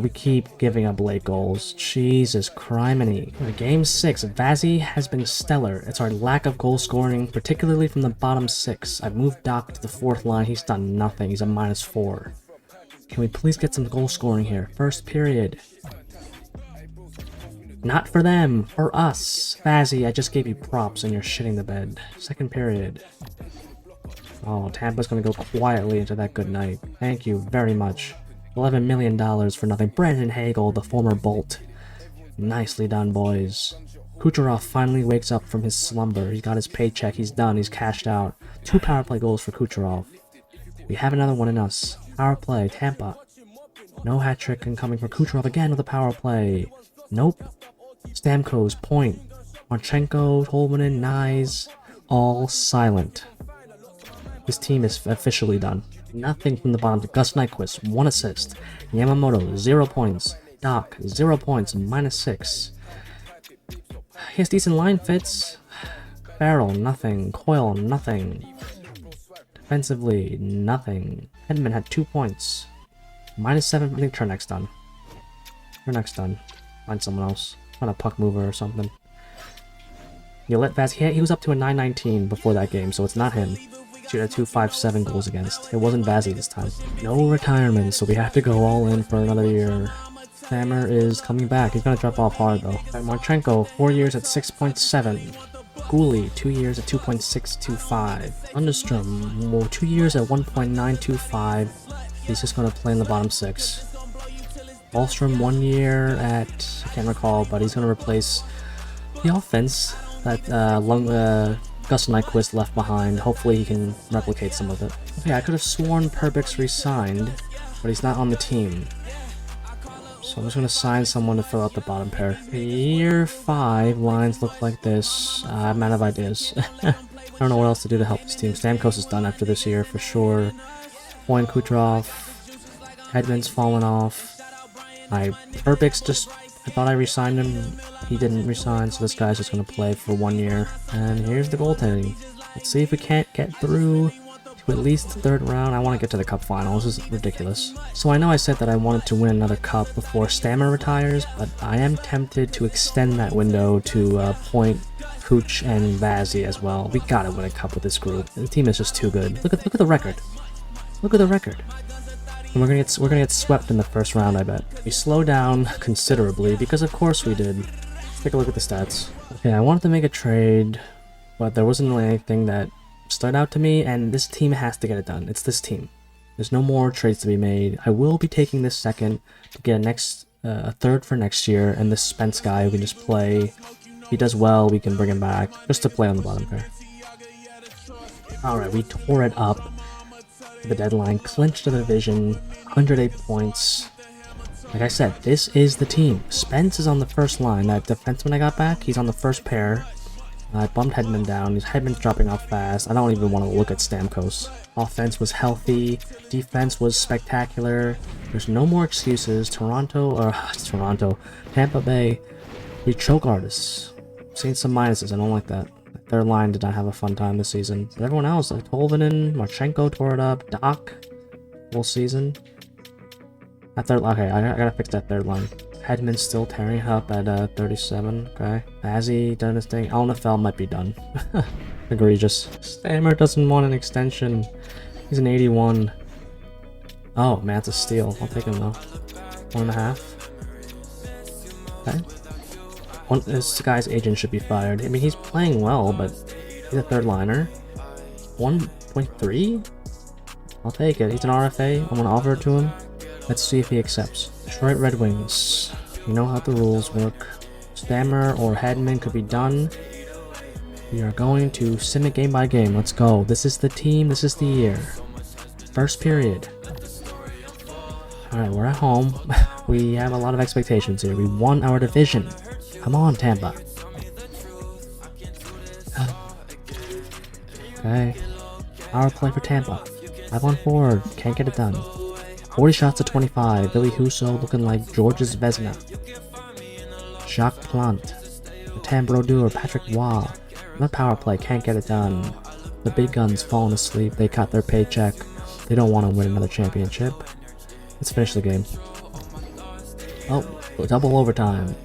we keep giving up late goals. Jesus criminy. Game 6, Vazzy has been stellar. It's our lack of goal scoring, particularly from the bottom 6. I've moved Doc to the 4th line. He's done nothing. He's a -4. Can we please get some goal scoring here? First period. Not for them, for us. Vazzy, I just gave you props and you're shitting the bed. Second period. Oh, Tampa's gonna go quietly into that good night. Thank you very much. $11 million for nothing. Brandon Hagel, the former Bolt. Nicely done, boys. Kucherov finally wakes up from his slumber. He's got his paycheck. He's done. He's cashed out. 2 power play goals for Kucherov. We have another one in us. Power play, Tampa. No hat trick incoming for Kucherov again with a power play. Nope. Stamkos, Point. Marchenko, Tolvanen, Nyes. All silent. This team is officially done. Nothing from the bottom. Gus Nyquist, 1 assist. Yamamoto, 0 points. Doc, 0 points, -6. He has decent line fits. Farrell, nothing. Coyle, nothing. Defensively, nothing. Hedman had 2 points. -7. I think Chernek's done. Chernek's done. Find someone else. Find a puck mover or something. You let Vaz. He was up to a 919 before that game, so it's not him. Shoot at 257 goals against. It wasn't Vazzy this time. No retirement, so we have to go all in for another year. Hammer is coming back. He's gonna drop off hard though. Marchenko, 4 years at 6.7. Gooley, 2 years at 2.625. Understrom, 2 years at 1.925. He's just gonna play in the bottom 6. Wahlstrom, 1 year at... I can't recall, but he's gonna replace the offense that Gus Nyquist left behind. Hopefully he can replicate some of it. Okay, I could have sworn Perbix resigned, but he's not on the team. So I'm just going to sign someone to fill out the bottom pair. Year 5 lines look like this. I'm out of ideas. I don't know what else to do to help this team. Stamkos is done after this year for sure. Point Kucherov. Hedman's fallen off. Perbix just... I thought I resigned him. He didn't resign, so this guy's just going to play for 1 year. And here's the goaltending. Let's see if we can't get through to at least the 3rd round. I want to get to the cup final. This is ridiculous. So I know I said that I wanted to win another cup before Stammer retires, but I am tempted to extend that window to Point, Cooch, and Vazzy as well. We gotta win a cup with this group. The team is just too good. Look at the record. Look at the record. And we're gonna get swept in the 1st round, I bet. We slow down considerably, because of course we did. Take a look at the stats. Okay, I wanted to make a trade, but there wasn't really anything that stood out to me, and this team has to get it done. It's this team. There's no more trades to be made. I will be taking this 2nd to get a 3rd for next year, and this Spence guy who can just play. If he does well, we can bring him back, just to play on the bottom pair. Alright, we tore it up. The deadline, clinched the division, 108 points. Like I said, this is the team. Spence is on the 1st line. That defenseman I got back, he's on the 1st pair. I bumped Hedman down. Hedman's dropping off fast. I don't even want to look at Stamkos. Offense was healthy. Defense was spectacular. There's no more excuses. Tampa Bay, we choke artists. Seeing some minuses. I don't like that. Their line did not have a fun time this season. But everyone else, like Tolvanen, Marchenko tore it up, Doc, full season. That third, okay, I gotta fix that third line. Hedman still tearing it up at 37, okay. Bazzi done his thing. Alnefeld might be done. Egregious. Stammer doesn't want an extension. He's an 81. Oh, man, it's a steal. I'll take him though. 1.5. Okay. This guy's agent should be fired. I mean, he's playing well, but he's a third liner. 1.3? I'll take it. He's an RFA. I'm gonna offer it to him. Let's see if he accepts. Detroit Red Wings. You know how the rules work. Stammer or Hedman could be done. We are going to sim it game by game. Let's go. This is the team. This is the year. First period. Alright, we're at home. We have a lot of expectations here. We won our division. Come on, Tampa. Okay. Power play for Tampa. 5 on 4. Can't get it done. 40 shots to 25. Billy Husso looking like George's Vezina. Jacques Plante. Tam Brodeur. Patrick Waugh. Another power play. Can't get it done. The big guns falling asleep. They cut their paycheck. They don't want to win another championship. Let's finish the game. Oh, double overtime.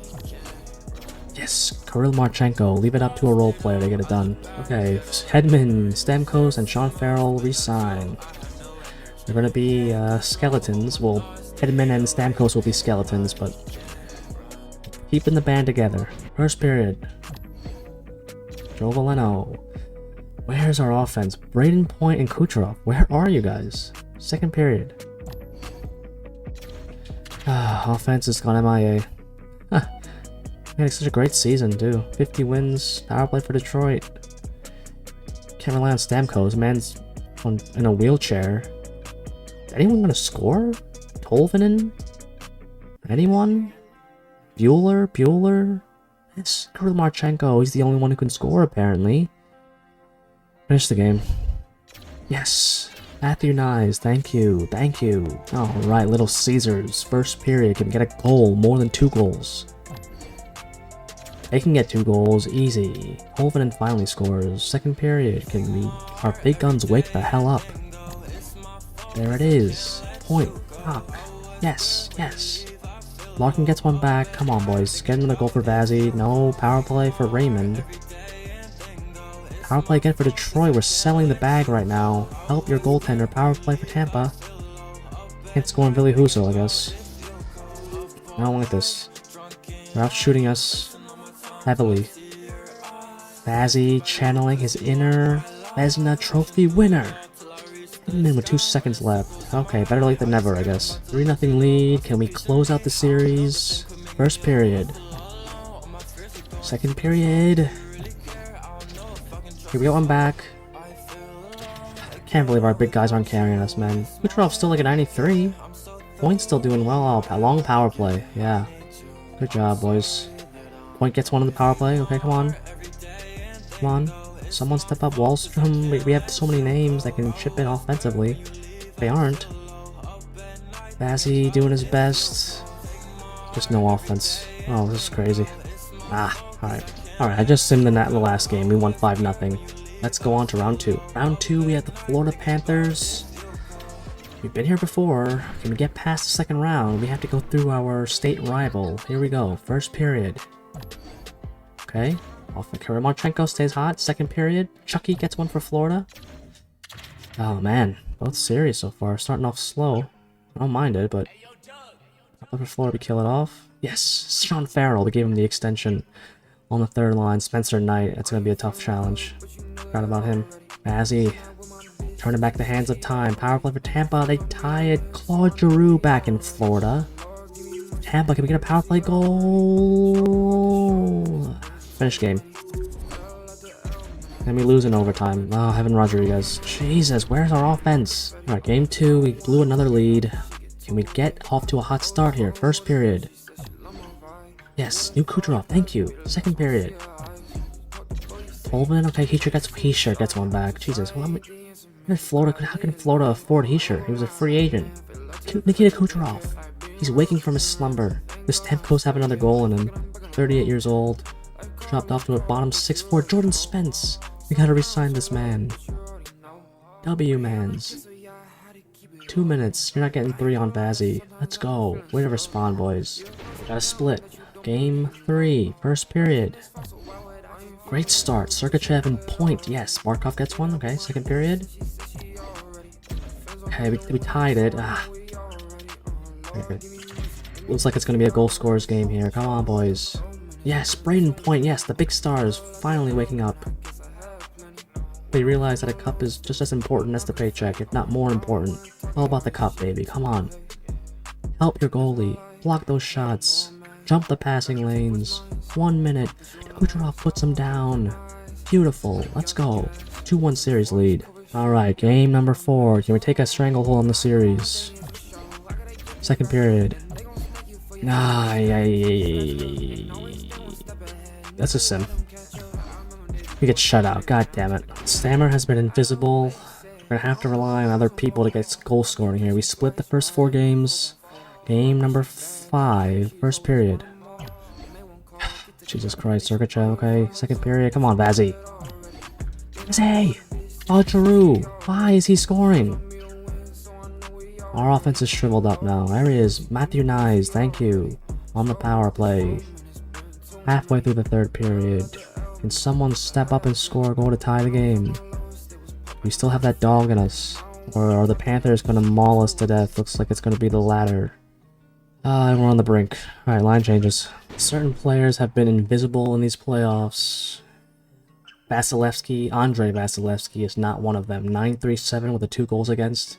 Yes, Kirill Marchenko. Leave it up to a role player to get it done. Okay, Hedman, Stamkos, and Sean Farrell resign. They're gonna be skeletons. Well, Hedman and Stamkos will be skeletons, but keeping the band together. First period. Joe Valeno. Where's our offense? Braden Point and Kucherov. Where are you guys? Second period. Offense has gone MIA. Huh. Man, it's such a great season, too. 50 wins. Power play for Detroit. Can't rely on Stamkos. Man's in a wheelchair. Is anyone gonna score? Tolvanen? Anyone? Bueller? Yes, Kirill Marchenko. He's the only one who can score, apparently. Finish the game. Yes. Matthew Nyes, thank you. Alright, Little Caesars. First period can get a goal, more than 2 goals. They can get 2 goals, easy. Tolvanen finally scores. Second period, our big guns wake the hell up. There it is. Point. Fuck. Yes. Larkin gets one back. Come on, boys. Get another goal for Bazzi. No power play for Raymond. Power play again for Detroit. We're selling the bag right now. Help your goaltender. Power play for Tampa. Can't score on Billy Husso, I guess. I don't like this. They're out shooting us heavily. Bazzi channeling his inner Vezina Trophy winner. And then with 2 seconds left. Okay, better late than never, I guess. 3-0 lead. Can we close out the series? First period. Second period. Okay, we got one back. Can't believe our big guys aren't carrying us, man. Kucherov's still like a 93. Point's still doing well. Oh, long power play. Yeah. Good job, boys. Point gets one on the power play. Okay, come on. Someone step up. Wallstrom. We have so many names that can chip in offensively. They aren't. Bazzi doing his best. Just no offense. Oh, this is crazy. Alright, I just simmed the last game. We won 5-0. Let's go on to round 2. Round 2, we have the Florida Panthers. We've been here before. Can we get past the second round? We have to go through our state rival. Here we go. First period. Okay. Kirill Marchenko stays hot. Second period. Chucky gets one for Florida. Oh, man. Both serious so far. Starting off slow. I don't mind it, but I'll look for Florida to kill it off. Yes. Sean Farrell. We gave him the extension. On the third line, Spencer Knight. It's going to be a tough challenge. Forgot about him. Bazzi. Turning back the hands of time. Power play for Tampa. They tie it. Claude Giroux back in Florida. Tampa, can we get a power play goal? Finish game. And we lose in overtime. Oh, Evan Rodriguez. Jesus, where's our offense? Alright, game 2. We blew another lead. Can we get off to a hot start here? First period. Yes, new Kucherov, thank you. Second period. Tolvanen, okay, Heischer gets one back. Jesus, how can Florida afford Heischer? He was a free agent. Nikita Kucherov. He's waking from his slumber. Does Stamkos have another goal in him? 38 years old. Dropped off to a bottom 6-4. Jordan Spence. We gotta resign this man. W-mans. 2 minutes. You're not getting 3 on Vazzy. Let's go. Way to respond, boys. Got a split. Game 3. First period. Great start. Sergachev in point. Yes. Markov gets one. Okay. Second period. Okay. We tied it. Looks like it's going to be a goal scorers game here. Come on, boys. Yes. Braden Point. Yes. The big stars finally waking up. They realize that a cup is just as important as the paycheck, if not more important. All about the cup, baby. Come on. Help your goalie. Block those shots. Jump the passing lanes. 1 minute. Kucherov puts him down. Beautiful. Let's go. 2-1 series lead. Alright, game number 4. Can we take a stranglehold on the series? Second period. That's a sim. We get shut out. God damn it. Stammer has been invisible. We're gonna have to rely on other people to get goal scoring here. We split the first 4 games. Game number 5. First period. Jesus Christ, Sergachev, okay. Second period. Come on, Vazzy. Vazzy! Oh, Giroux. Why is he scoring? Our offense is shriveled up now. There he is. Matthew Nyes, thank you. On the power play. Halfway through the third period. Can someone step up and score a goal to tie the game? We still have that dog in us. Or are the Panthers gonna maul us to death? Looks like it's gonna be the latter. And we're on the brink. Alright, line changes. Certain players have been invisible in these playoffs. Andrei Vasilevsky is not one of them. 9-3-7 with the 2 goals against.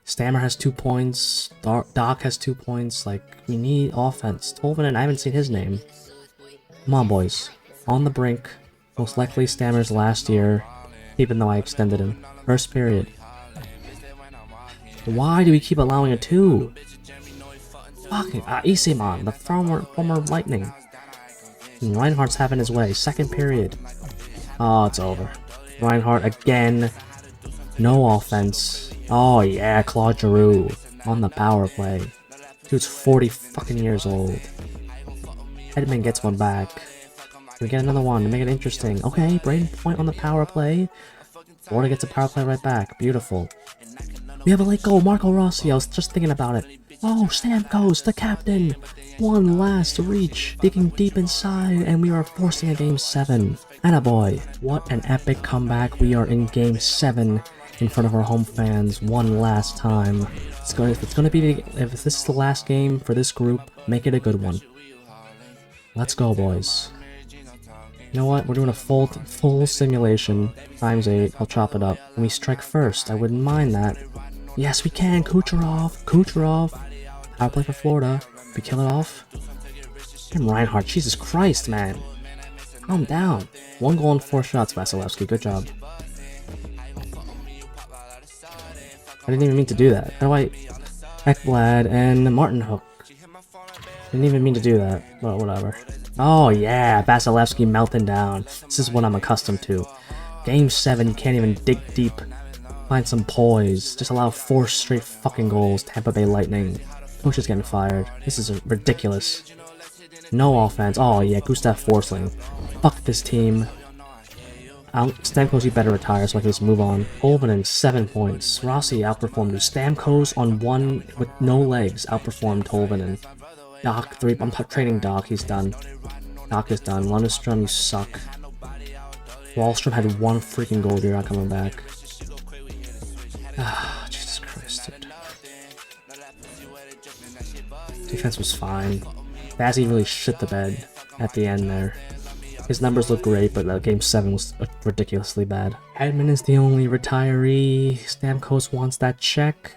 Stammer has 2 points. Doc has 2 points. Like, we need offense. Tolvanen, I haven't seen his name. Come on, boys. On the brink. Most likely Stammer's last year, even though I extended him. First period. Why do we keep allowing a 2? Fucking Isiman, the former Lightning. And Reinhardt's having his way. Second period. Oh, it's over. Reinhardt again. No offense. Oh yeah, Claude Giroux on the power play. Dude's 40 fucking years old. Edmund gets one back. We get another one to make it interesting. Okay, Braden Point on the power play. Florida gets a power play right back. Beautiful. We have a late goal. Marco Rossi. I was just thinking about it. Oh, Stamkos, the captain. One last reach. Digging deep inside, and we are forcing a game 7. Attaboy. What an epic comeback. We are in game 7 in front of our home fans one last time. If this is the last game for this group, make it a good one. Let's go, boys. You know what? We're doing a full simulation. Times 8. I'll chop it up. And we strike first. I wouldn't mind that. Yes, we can. Kucherov. Power play for Florida. We kill it off. Damn, Reinhardt. Jesus Christ, man. Calm down. 1 goal and 4 shots, Vasilevsky. Good job. I didn't even mean to do that. How do I... Ekblad and Martin Hook. Didn't even mean to do that. Well, whatever. Oh yeah, Vasilevsky melting down. This is what I'm accustomed to. Game 7, you can't even dig deep. Find some poise. Just allow 4 straight fucking goals. Tampa Bay Lightning. Coach is getting fired. This is ridiculous. No offense. Oh yeah, Gustav Forsling. Fuck this team. Stamkos, you better retire so I can just move on. Tolvanen, 7 points. Rossi outperformed you. Stamkos on 1 with no legs outperformed Tolvanen. Doc, 3. I'm trading Doc. He's done. Doc is done. Lundestrom, you suck. Wallstrom had 1 freaking goal. You're not coming back. Ah, Jesus Christ, dude. Defense was fine. Vazzy really shit the bed at the end there. His numbers look great, but game 7 was ridiculously bad. Hedman is the only retiree. Stamkos wants that check.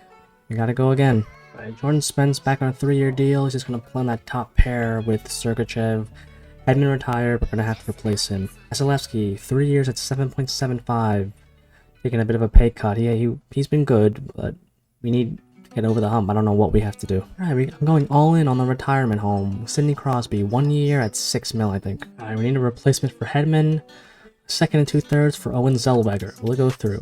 We gotta go again. Right, Jordan Spence back on a 3-year deal. He's just gonna play on that top pair with Sergachev. Hedman retired, but we're gonna have to replace him. Vasilevsky, 3 years at 7.75. Taking a bit of a pay cut. He's been good, but we need to get over the hump. I don't know what we have to do. Alright, I'm going all in on the retirement home. Sidney Crosby, 1 year at 6 mil, I think. Alright, we need a replacement for Hedman. 2 2/3 for Owen Zellweger. Will it go through?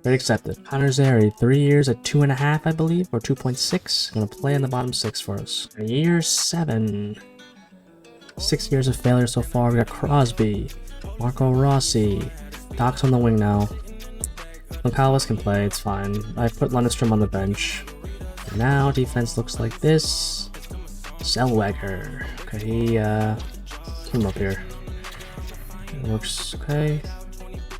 Very accepted. Connor Zary, 3 years at 2.5, I believe, or 2.6. Gonna play in the bottom 6 for us. Year 7. 6 years of failure so far. We got Crosby, Marco Rossi, Doc's on the wing now. Gonçalves can play, it's fine. I put Lundestrom on the bench. And now defense looks like this. Zellweger. Okay, he put him up here. It works okay.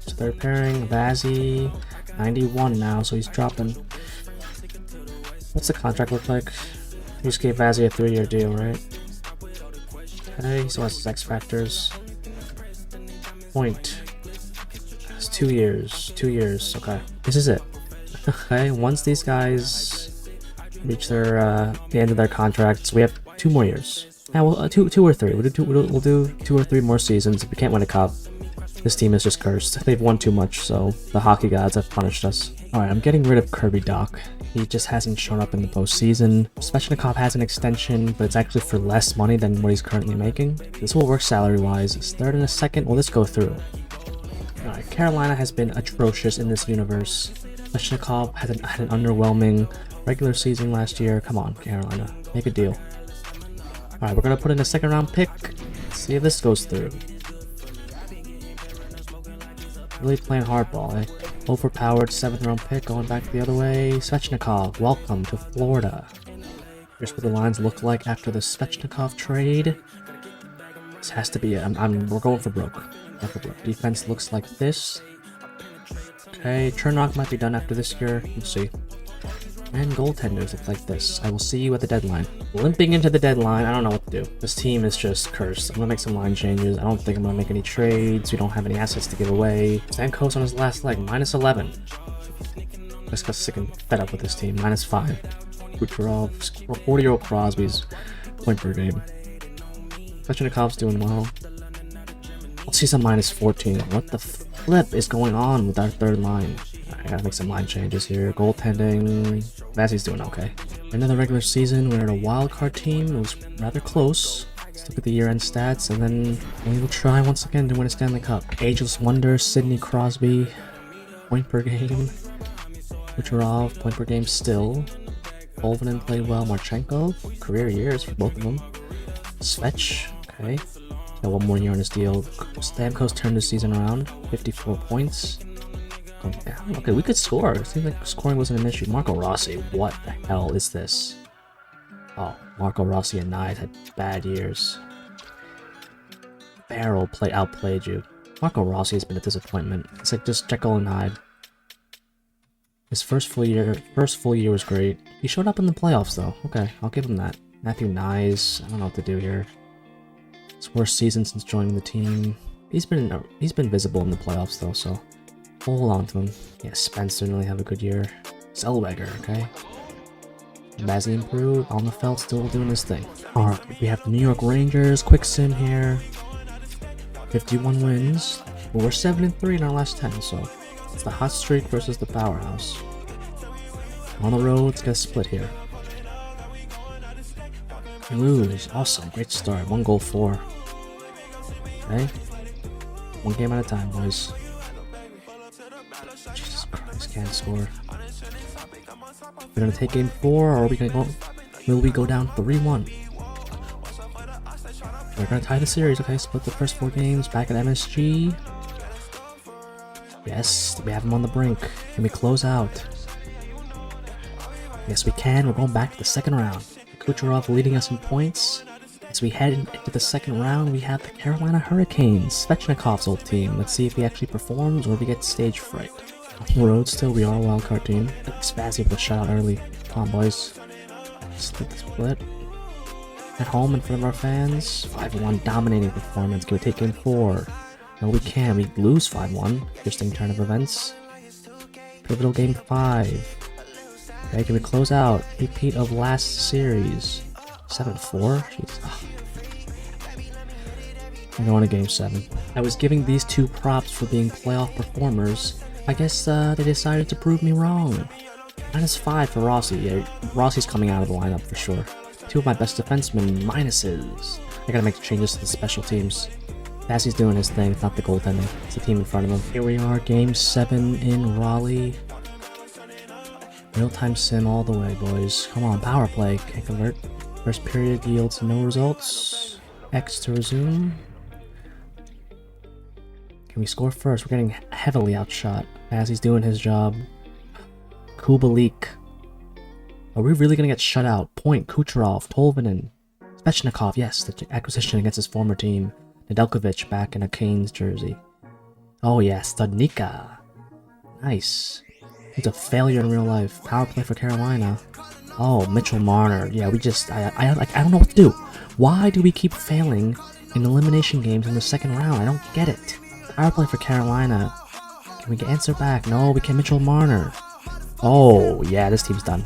So third pairing, Vazzy, 91 now, so he's dropping. What's the contract look like? We just gave Vazzy a 3-year deal, right? Okay, he still has his X factors. Point. It's 2 years. 2 years. Okay. This is it. Okay, once these guys reach their the end of their contracts, we have 2 more years. Yeah, well, two or three. We'll do 2 or 3 more seasons. If we can't win a cup, this team is just cursed. They've won too much, so the hockey gods have punished us. Alright, I'm getting rid of Kirby Doc. He just hasn't shown up in the postseason. Svechnikov has an extension, but it's actually for less money than what he's currently making. This will work salary-wise. His third and a second, will this go through? Alright, Carolina has been atrocious in this universe. Svechnikov had an underwhelming regular season last year. Come on, Carolina. Make a deal. Alright, we're gonna put in a 2nd round pick. Let's see if this goes through. Really playing hardball, eh? Overpowered 7th round pick going back the other way. Svechnikov, welcome to Florida. Here's what the lines look like after the Svechnikov trade. This has to be it. We're going for broke. Defense looks like this. Okay, Chernock might be done after this year. We'll see. And goaltenders look like this. I will see you at the deadline. Limping into the deadline, I don't know what to do. This team is just cursed. I'm gonna make some line changes. I don't think I'm gonna make any trades. We don't have any assets to give away. Stamkos on his last leg, -11. Just got sick and fed up with this team. -5. Kucherov, 40-year-old Crosby's point per game. Svechnikov's doing well. Let's see some -14. What the flip is going on with our third line? I gotta make some line changes here. Goaltending. Vazzy's doing okay. End of the regular season, we're a wildcard team. It was rather close. Let's look at the year-end stats, and then we will try once again to win a Stanley Cup. Ageless Wonder, Sidney Crosby, point per game. Kucherov, point per game still. Olvanen played well. Marchenko, career years for both of them. Svech, okay. Got 1 more year on his deal. Stamkos turned his season around. 54 points. Okay, we could score. It seems like scoring wasn't an issue. Marco Rossi, what the hell is this? Oh, Marco Rossi and Knight had bad years. Barrel outplayed you. Marco Rossi has been a disappointment. It's like just Jekyll and Hyde. His first full year was great. He showed up in the playoffs though. Okay, I'll give him that. Matthew Nyes, I don't know what to do here. His worst season since joining the team. He's been visible in the playoffs though, so hold on to him. Yeah, Spence didn't really have a good year. Zellweger, okay. Vazzy improved. On the felt, still doing his thing. Alright, we have the New York Rangers. Quick sim here. 51 wins. But we're 7-3 in our last 10, so it's the hot streak versus the powerhouse. On the road, let's get a split here. We lose. Awesome. Great start. 1 goal, 4. Okay. 1 game at a time, boys. Jesus Christ, can't score. We're gonna take game 4, or are we gonna go? Will we go down 3-1? We're gonna tie the series. Okay, split the first 4 games. Back at MSG. Yes, we have him on the brink. Can we close out? Yes, we can. We're going back to the 2nd round. Kucherov leading us in points. As we head into the 2nd round, we have the Carolina Hurricanes, Svechnikov's old team. Let's see if he actually performs or if we get stage fright. On the road still, we are a wildcard team. Spazzy with a shutout early. Come on, boys. Split the split. At home in front of our fans, 5-1 dominating performance. Can we take game 4? No, we can. We lose 5-1. Interesting turn of events. Pivotal game 5. Okay, can we close out? Repeat of last series. 7-4? Jeez. I'm going to game 7. I was giving these 2 props for being playoff performers. I guess they decided to prove me wrong. -5 for Rossi. Yeah, Rossi's coming out of the lineup for sure. 2 of my best defensemen, minuses. I gotta make changes to the special teams. Vazzy's doing his thing, it's not the goaltending. It's the team in front of him. Here we are, game 7 in Raleigh. Real-time sim all the way, boys. Come on, power play. Can't convert. First period yields no results. X to resume. Can we score first? We're getting heavily outshot as he's doing his job. Kubalik. Are we really gonna get shut out? Point, Kucherov, Tolvanen, Svechnikov, yes, the acquisition against his former team. Nedeljkovic back in a Canes jersey. Oh yeah, Studnicka. Nice. He's a failure in real life. Power play for Carolina. Oh, Mitchell Marner. Yeah, we just, I don't know what to do. Why do we keep failing in elimination games in the second round? I don't get it. Power play for Carolina. Can we get answer back? No, we can. Mitchell Marner. Oh, yeah, this team's done.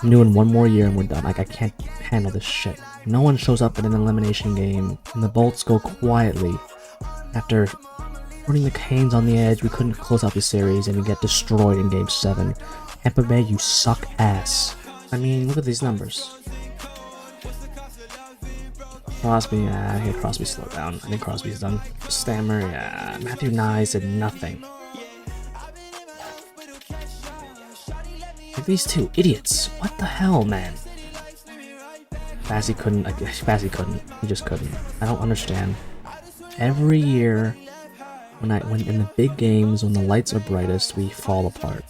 I'm doing one more year and we're done. Like, I can't handle this shit. No one shows up in an elimination game, and the Bolts go quietly. After putting the Canes on the edge, we couldn't close out the series, and we get destroyed in Game 7. Tampa Bay, you suck ass. I mean, look at these numbers. Crosby, yeah, okay, Crosby slow down. I think Crosby's done. Stammer, yeah. Matthew Nyes did nothing. Like these two idiots. What the hell, man? Bazzi couldn't. He just couldn't. I don't understand. Every year, when in the big games, when the lights are brightest, we fall apart.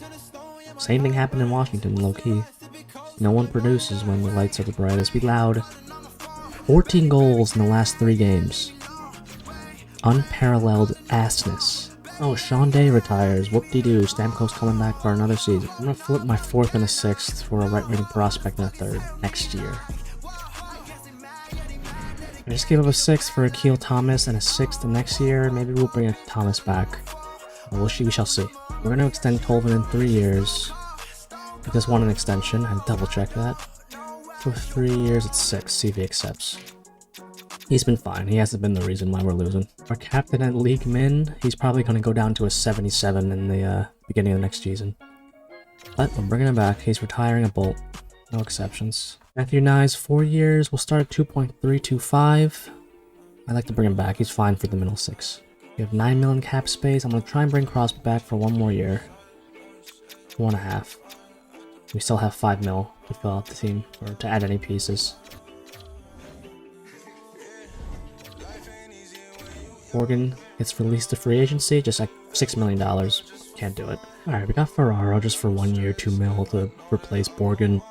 Same thing happened in Washington, low key. No one produces when the lights are the brightest. We allowed 14 goals in the last 3 games. Unparalleled assness. Oh, Sean Day retires. Whoop-de-doo. Stamkos coming back for another season. I'm gonna flip my 4th and a 6th for a right-wing prospect and a 3rd next year. I just gave up a 6th for Akil Thomas and a 6th next year. Maybe we'll bring Thomas back. We shall see. We're going to extend Tolvanen in 3 years. I just want an extension. I double check that. For 3 years, it's 6. See if he accepts. He's been fine. He hasn't been the reason why we're losing. Our captain at League Min, he's probably going to go down to a 77 in the beginning of the next season. But we're bringing him back. He's retiring a Bolt. No exceptions. Matthew Nyes, 4 years. We'll start at 2.325. I'd like to bring him back. He's fine for the middle 6. We have 9 million cap space. I'm going to try and bring Crosby back for 1 more year. 1.5. We still have 5 mil to fill out the team, or to add any pieces. Morgan gets released to free agency, just like $6 million. Can't do it. Alright, we got Ferraro just for 1 year, 2 mil to replace Borgen.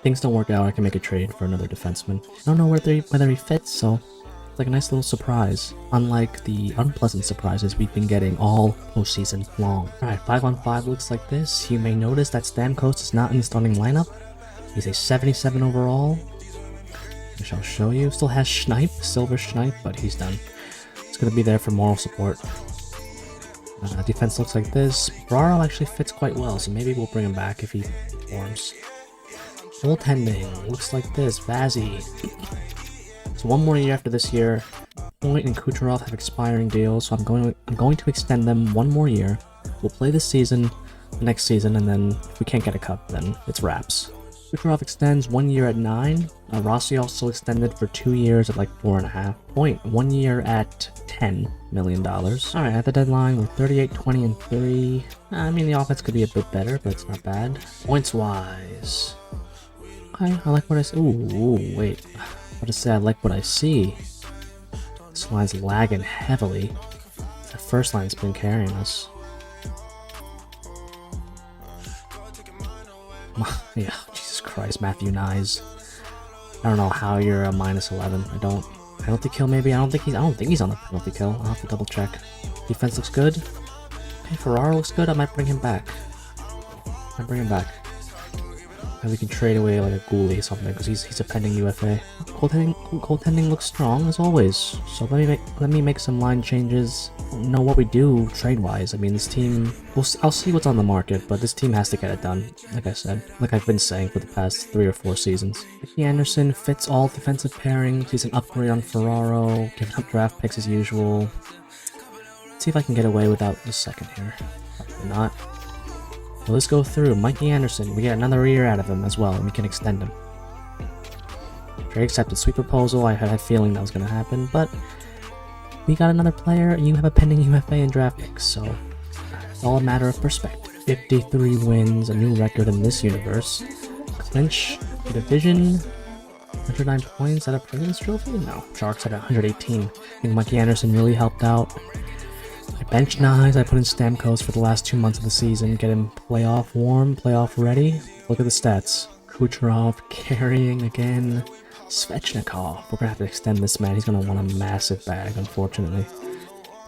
Things don't work out, I can make a trade for another defenseman. I don't know whether he fits, so it's like a nice little surprise. Unlike the unpleasant surprises we've been getting all postseason long. Alright, 5-on-5 looks like this. You may notice that Stamkos is not in the starting lineup. He's a 77 overall, which I'll show you. Still has Schneip, Silver Schneip, but he's done. It's going to be there for moral support. Defense looks like this. Ferraro actually fits quite well, so maybe we'll bring him back if he performs. Goaltending looks like this. Vazzy. So 1 more year after this year. Point and Kucherov have expiring deals, so I'm going to extend them 1 more year. We'll play this season, the next season, and then if we can't get a cup, then it's wraps. Kucherov extends 1 year at 9. Rossi also extended for 2 years at like 4.5. Point 1 year at $10 million. Alright, at the deadline, we're 38, 20, and 3. I mean, the offense could be a bit better, but it's not bad. Points wise. Okay, I like what I see. Ooh, wait. What to say? I like what I see. This line's lagging heavily. The first line's been carrying us. Yeah, Jesus Christ, Matthew Nyes. I don't know how you're a -11. I don't penalty kill maybe. I don't think he's on the penalty kill. I'll have to double check. Defense looks good. Okay, Ferraro looks good. I might bring him back. And we can trade away like a Ghoulie or something because he's a pending UFA. Goaltending looks strong as always. So let me make some line changes. I don't know what we do trade wise. I mean, this team. I'll see what's on the market, but this team has to get it done. Like I said, like I've been saying for the past 3 or 4 seasons. Mickey Anderson fits all defensive pairings. He's an upgrade on Ferraro. Giving up draft picks as usual. Let's see if I can get away without the second here. Probably not. So let's go through. Mikey Anderson, we get another year out of him as well, and we can extend him. Trade accepted. Sweet proposal. I had a feeling that was going to happen, but we got another player, and you have a pending UFA and draft picks, so it's all a matter of perspective. 53 wins, a new record in this universe. Clinch the division. 109 points at a President's Trophy? No. Sharks at 118. I think Mikey Anderson really helped out. I bench Nyes, I put in Stamkos for the last 2 months of the season, get him playoff warm, playoff ready. Look at the stats. Kucherov carrying again. Svechnikov. We're gonna have to extend this man. He's gonna want a massive bag, unfortunately.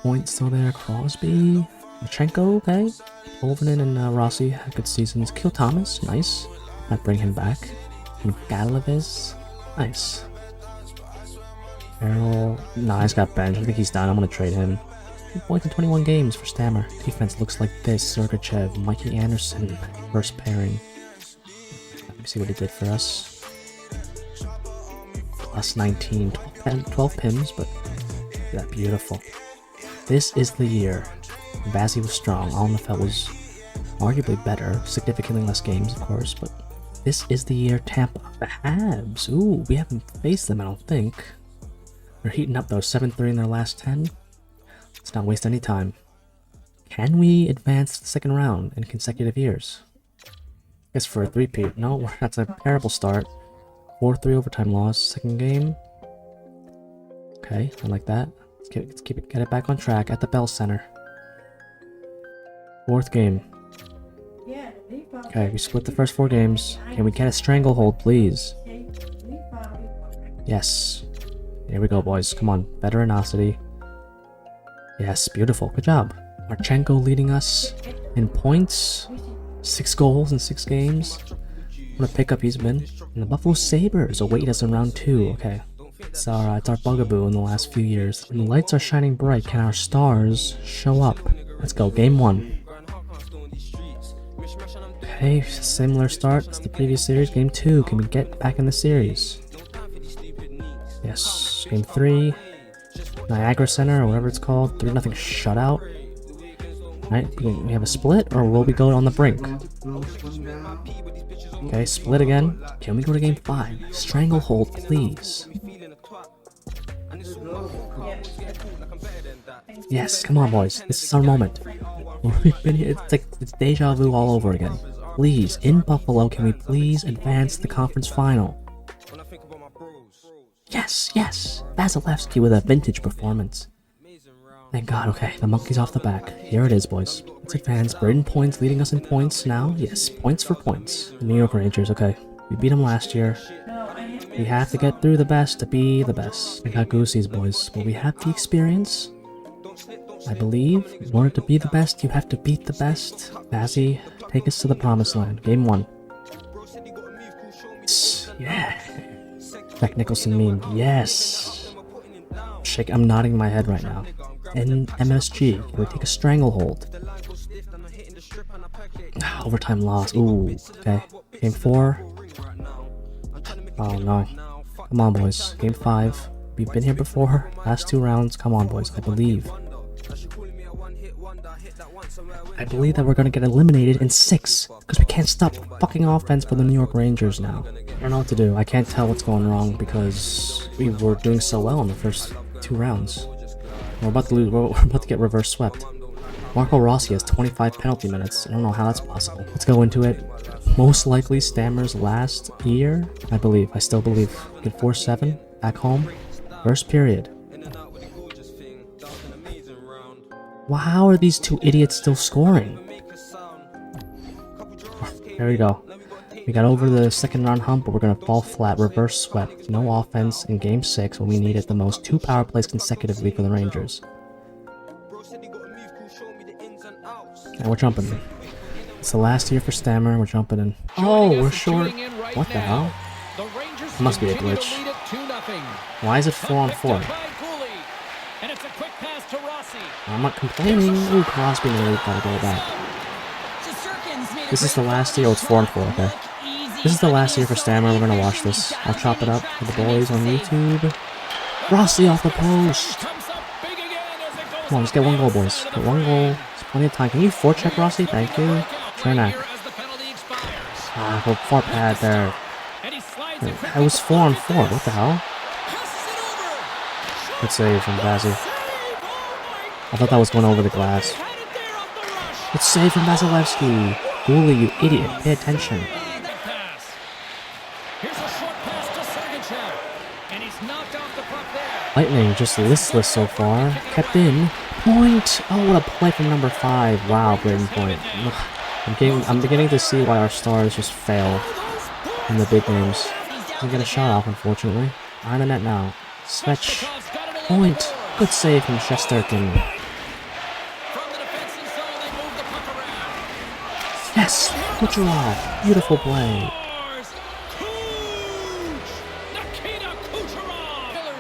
Points still there. Crosby. Machenko, okay. Ovenen and Rossi had good seasons. Kill Thomas, nice. Might bring him back. And Galaviz, nice. Errol, nah, he's got bench. I think he's done. I'm gonna trade him. 2 points in 21 games for Stammer. Defense looks like this. Sergachev, Mikey Anderson, first pairing. Let me see what he did for us. Plus 19, 12 pims, but yeah, beautiful. This is the year. Vazzy was strong. Alnefeld was arguably better. Significantly less games, of course, but this is the year Tampa. The Habs. Ooh, we haven't faced them, I don't think. They're heating up though. 7-3 in their last 10. Let's not waste any time. Can we advance to the second round in consecutive years? I guess for a three-peat. No, that's a terrible start. 4-3 overtime loss. Second game. Okay, I like that. Let's get it back on track at the Bell Center. Fourth game. Okay, we split the first 4 games. Can we get a stranglehold, please? Yes. Here we go, boys. Come on. Veteranocity. Yes, beautiful. Good job. Marchenko leading us in points. 6 goals in 6 games. What a pickup he's been. And the Buffalo Sabres await us in round 2. Okay. It's our bugaboo in the last few years. When the lights are shining bright, can our stars show up? Let's go. Game 1. Okay, similar start as the previous series. Game 2, can we get back in the series? Yes. Game 3, Niagara Center, or whatever it's called. 3-0 shutout. Right, we have a split, or will we go on the brink? Okay, split again. Can we go to game 5? Stranglehold, please. Yes, come on, boys. This is our moment. We've been here. It's deja vu all over again. Please, in Buffalo, can we please advance the conference final? Yes, yes! Vasilevsky with a vintage performance. Thank God, okay, the monkey's off the back. Here it is, boys. Let's advance. Braden Point's leading us in points now. Yes, points for points. The New York Rangers, okay. We beat them last year. We have to get through the best to be the best. We got Goosey's, boys. But we have the experience. I believe, in order to be the best, you have to beat the best. Vazzy, take us to the promised land. Game 1. Yeah. Jack Nicholson meme. Yes. I'm nodding my head right now. In MSG, can we take a stranglehold? Overtime loss. Ooh. Okay. Game 4. Oh no. Come on, boys. Game 5. We've been here before. Last 2 rounds. Come on, boys. I believe. I believe that we're gonna get eliminated in 6 because we can't stop fucking offense for the New York Rangers now. I don't know what to do. I can't tell what's going wrong because we were doing so well in the first 2 rounds. We're about to lose. We're about to get reverse swept. Marco Rossi has 25 penalty minutes. I don't know how that's possible. Let's go into it. Most likely Stammer's last year, I believe. I still believe. Get 4-7 back home. First period. Wow, how are these 2 idiots still scoring? There we go. We got over the second round hump, but we're going to fall flat. Reverse swept. No offense in game 6 when we needed the most. 2 power plays consecutively for the Rangers. And we're jumping in. It's the last year for Stammer. We're jumping in. Oh, we're short. What the hell? It must be a glitch. Why is it 4-on-4? I'm not complaining. Ooh, Crosby really gotta go back. This is the last year. Oh, it's 4-on-4, okay. This is the last year for Stammer. We're gonna watch this. I'll chop it up for the boys on YouTube. Rossi off the post! Come on, let's get 1 goal, boys. Get 1 goal. There's plenty of time. Can you forecheck Rossi? Thank you. Trenak. Ah, go far pad there. It was 4-on-4. What the hell? Good save from Vazzy. I thought that was going over the glass. Good save from Vasilevsky. Goalie, you idiot. Pay attention. Lightning just listless so far. Kept in. Point! Oh, what a play from number 5. Wow, Braden Point. I'm beginning to see why our stars just fail in the big games. Doesn't get a shot off, unfortunately. Behind the net now. Svetch. Point. Good save from Shesterkin. Yes! Kucherov. Beautiful play.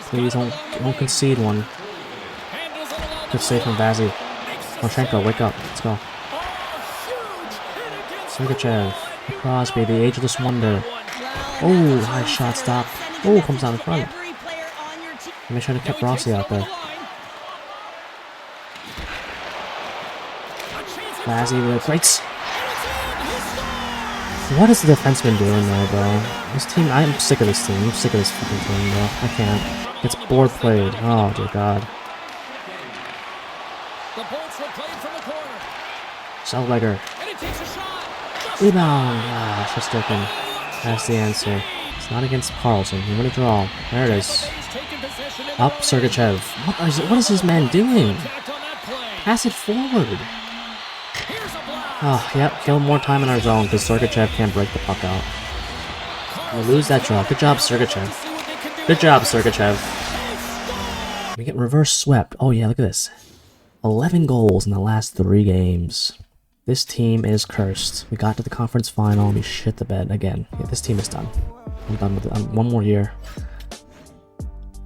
Please don't concede one. Good save from Vazzy. Marchenko, wake up. Let's go. Sergachev. Crosby, the ageless wonder. Oh, high shot stop. Oh, comes down in front. Make sure to keep Rossi out there. Vazzy with a great... What is the defenseman doing there, bro? This team, I'm sick of this team. I'm sick of this fucking team, bro. I can't. It's board played. Oh, dear God. Zellweger. Rebound. Ah, Shesterkin. That's the answer. It's not against Carlson. You want to draw. There it is. Up, Sergachev. What is this man doing? Pass it forward. Oh, yep. Kill more time in our zone because Sergachev can't break the puck out. We'll lose that draw. Good job, Sergachev. Good job, Sergachev. We get reverse swept. Oh, yeah, look at this. 11 goals in the last 3 games. This team is cursed. We got to the conference final and we shit the bed again. Yeah, this team is done. I'm done with it. One more year.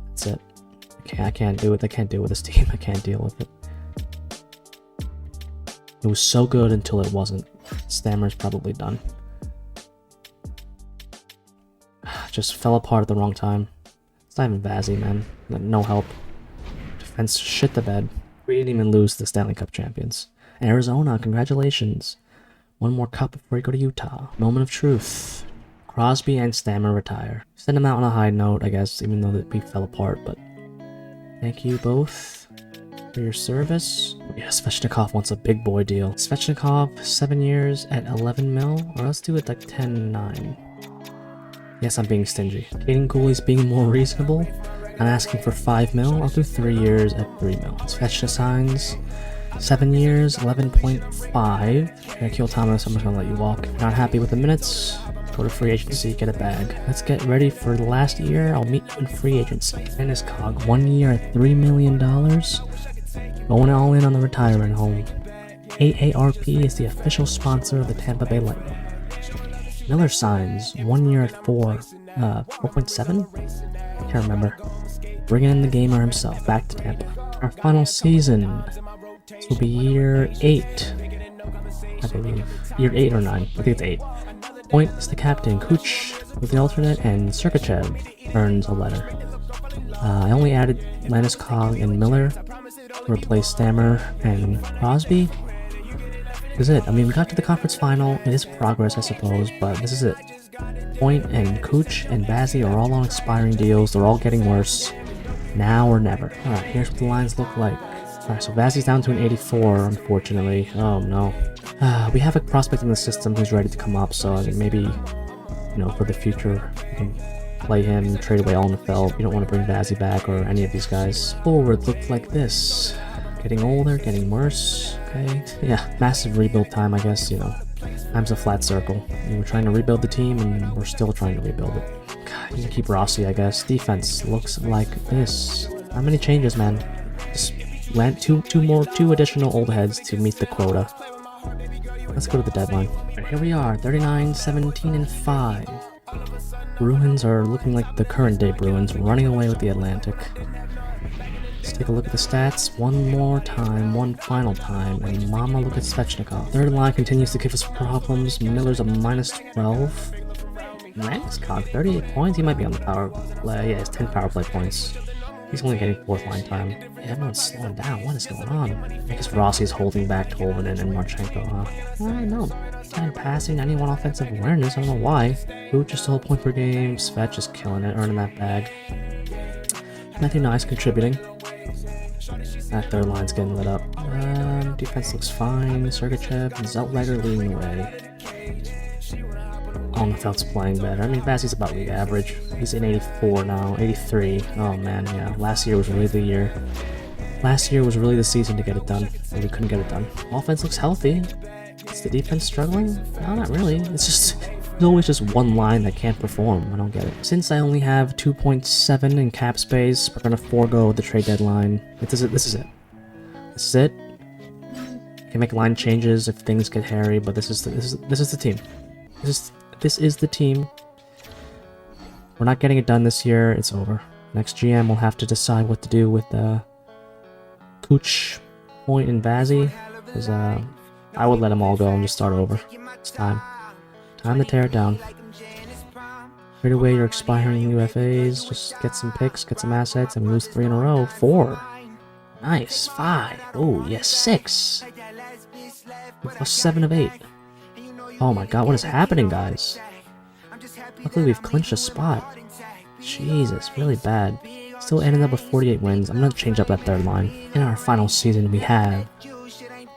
That's it. Okay, I can't do it. I can't deal with this team. I can't deal with it. It was so good until it wasn't. Stammer's probably done. Just fell apart at the wrong time. It's not even Vazzy, man. No help. Defense shit the bed. We didn't even lose the Stanley Cup champions. Arizona, congratulations. One more cup before you go to Utah. Moment of truth. Crosby and Stammer retire. Send them out on a high note, I guess, even though we fell apart, but thank you both for your service. Yeah, Svechnikov wants a big boy deal. Svechnikov, 7 years at 11 mil, or let's do it like 10-9. Yes, I'm being stingy. Kaden Cooley's being more reasonable. I'm asking for 5 mil. I'll do 3 years at 3 mil. Svechnikov signs 7 years, 11.5. Akil Thomas, I'm just gonna let you walk. Not happy with the minutes? Go to free agency, get a bag. Let's get ready for the last year. I'll meet you in free agency. Dennis Cog, 1 year at $3 million. Going all in on the retirement home. AARP is the official sponsor of the Tampa Bay Lightning. Miller signs 1 year at 4.7? Can't remember. Bringing in the gamer himself back to Tampa. Our final season. This will be year 8. I believe. Year 8 or 9. I think it's 8. Point is the captain. Kuch with the alternate, and Sergachev earns a letter. I only added Landeskog and Miller to replace Stammer and Crosby. This is it. I mean, we got to the conference final. It is progress, I suppose, but this is it. Point and Kuch and Vazzy are all on expiring deals. They're all getting worse. Now or never. Alright, here's what the lines look like. Alright, so Vazzy's down to an 84, unfortunately. Oh no. We have a prospect in the system who's ready to come up, so I mean, maybe, you know, for the future, we can play him, trade away Alnefeld. We don't want to bring Vazzy back or any of these guys. Forward looked like this. Getting older, getting worse. Okay. Yeah, massive rebuild time, I guess, you know. Time's a flat circle. And we're trying to rebuild the team, and we're still trying to rebuild it. God, you can keep Rossi, I guess. Defense looks like this. Not many changes, man. Just land two additional old heads to meet the quota. Let's go to the deadline. Right, here we are, 39, 17, and 5. Bruins are looking like the current day Bruins, running away with the Atlantic. Let's take a look at the stats one more time, one final time, and mama look at Svechnikov. Third line continues to give us problems. Miller's a -12. Landeskog, 38 points? He might be on the power play. Yeah, he has 10 power play points. He's only getting 4th line time. Yeah, everyone's slowing down. What is going on? I guess Rossi's holding back Tolvanen and Marchenko, huh? I don't know. 10 passing, 91 offensive awareness. I don't know why. Boot just stole a point per game. Svetch is killing it, earning that bag. Matthew Nice contributing. That third line's getting lit up. Defense looks fine. Sergachev and Zellweger leading the way. Allenfeld's playing better. I mean, Vazzy's about league average. He's in 84 now, 83. Oh man, yeah. Last year was really the year. Last year was really the season to get it done, and we couldn't get it done. Offense looks healthy. Is the defense struggling? No, not really. It's just, there's always just one line that can't perform. I don't get it. Since I only have 2.7 in cap space, we're gonna forego the trade deadline. This is it. This is it. Can make line changes if things get hairy, but this is the team. This is the team. We're not getting it done this year. It's over. Next GM will have to decide what to do with Cooch, Point, and Vazzy, because I would let them all go and just start over. It's time. Time to tear it down. Trade away your expiring UFAs. Just get some picks, get some assets, and we lose 3 in a row. 4. Nice. 5. Oh yes, 6. Plus 7 of 8. Oh my god, what is happening, guys? Luckily we've clinched a spot. Jesus, really bad. Still ending up with 48 wins. I'm gonna change up that third line. In our final season, we have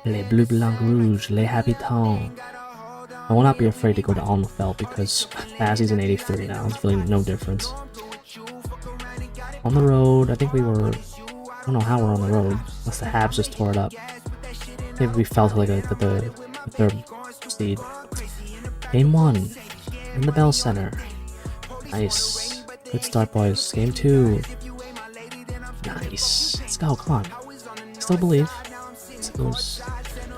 Les Bleus Blancs Rouges, Les Habitants. I will not be afraid to go to Allenfeld because Vazzy's in 83 now. It's really no difference. On the road, I think we were... I don't know how we're on the road, unless the Habs just tore it up. Maybe we fell to like the third seed. Game 1 in the Bell Center. Nice. Good start, boys. Game 2. Nice. Let's go. Come on. Still believe.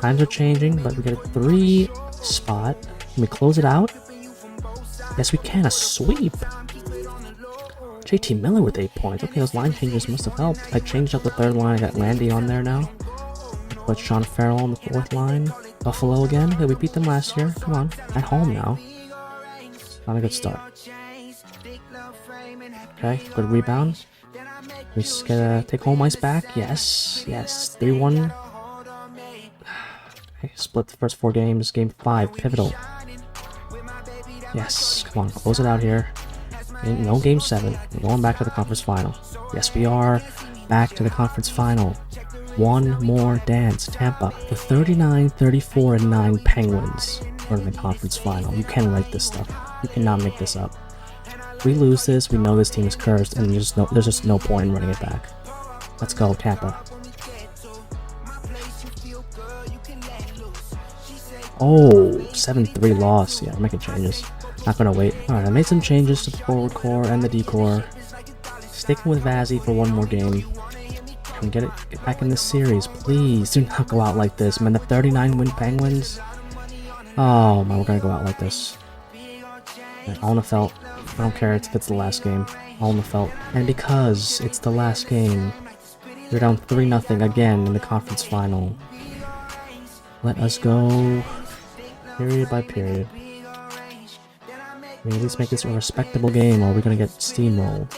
Times are changing, but we get a 3 spot. Can we close it out? Yes, we can. A sweep. JT Miller with 8 points. Okay, those line changes must have helped. I changed up the third line. I got Landy on there now. Put Sean Farrell on the 4th line. Buffalo again. Okay, we beat them last year. Come on. At home now. Not a good start. Okay, good rebound. We just gotta take home ice back. Yes. Yes. 3-1. Okay, split the first 4 games. Game 5. Pivotal. Yes. Come on. Close it out here. No game 7. We're going back to the conference final. Yes, we are back to the conference final. One more dance. Tampa. The 39, 34, and 9 Penguins are in the conference final. You can write this stuff. You cannot make this up. If we lose this, we know this team is cursed, and there's just no point in running it back. Let's go, Tampa. Oh, 7-3 loss. Yeah, we're making changes. Not gonna wait. Alright, I made some changes to the forward core and the D core. Sticking with Vazzy for one more game. Can get back in this series, please. Do not go out like this, man. The 39 win Penguins. Oh man, we're gonna go out like this. Allenfeld. I don't care if it's the last game. Allenfeld. And because it's the last game, we're down 3-0 again in the conference final. Let us go period by period. We at least make this a respectable game, or we're gonna get steamrolled.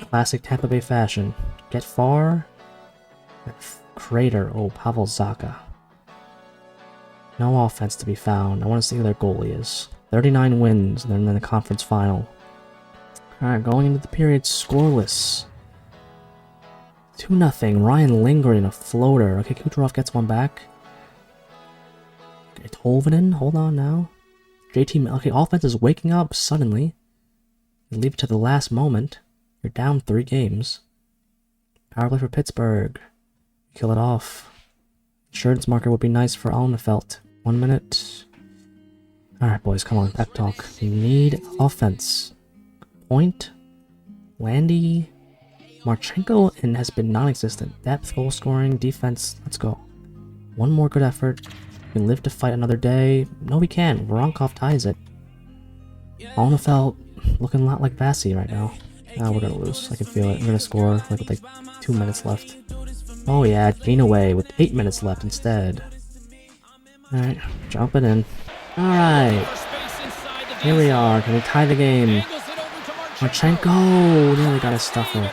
Classic Tampa Bay fashion. Get far. Crater. Oh, Pavel Zacha. No offense to be found. I want to see who their goalie is. 39 wins, and then in the conference final. Alright, going into the period scoreless. 2-0. Ryan Lindgren, a floater. Okay, Kucherov gets one back. Okay, Tolvanen, hold on now. JT, okay, offense is waking up suddenly. You leave it to the last moment. You're down 3 games. Power play for Pittsburgh. Kill it off. Insurance marker would be nice for Allenfeld. 1 minute. Alright, boys, come on, pep talk. We need offense. Point. Landy. Marchenko and has been non-existent. Depth, goal scoring, defense. Let's go. One more good effort. We can live to fight another day. No, we can't. Voronkov ties it. Allenfeld looking a lot like Vazzy right now. Now we're gonna lose. I can feel it. We're gonna score like with 2 minutes left. Oh yeah, gain away with 8 minutes left instead. Alright, jump it in. Alright. Here we are. Can we tie the game? Marchenko! Nearly got a stuffer.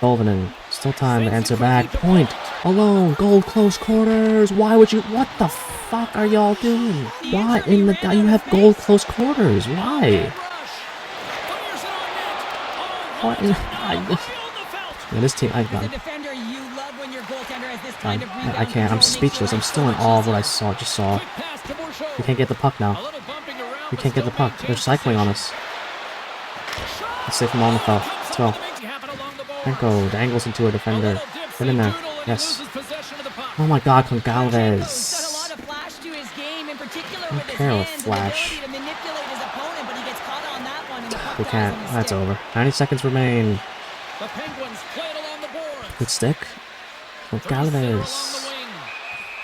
Tolvanen. Still time to answer back. Point. Alone. Goal close quarters. Why would you... What the fuck are y'all doing? Why in the... You have goal close quarters. Why? What in... Yeah, this team... I can't. I'm speechless. I'm still in awe of what I just saw. We can't get the puck now. We can't get the puck. They're cycling on us. Let's save from on the foul. Let's go. Franco dangles into a defender. Get in there. Yes. Oh my god, Gonçalves. I don't care what flash. We can't. That's over. 90 seconds remain. Good stick. Gonçalves.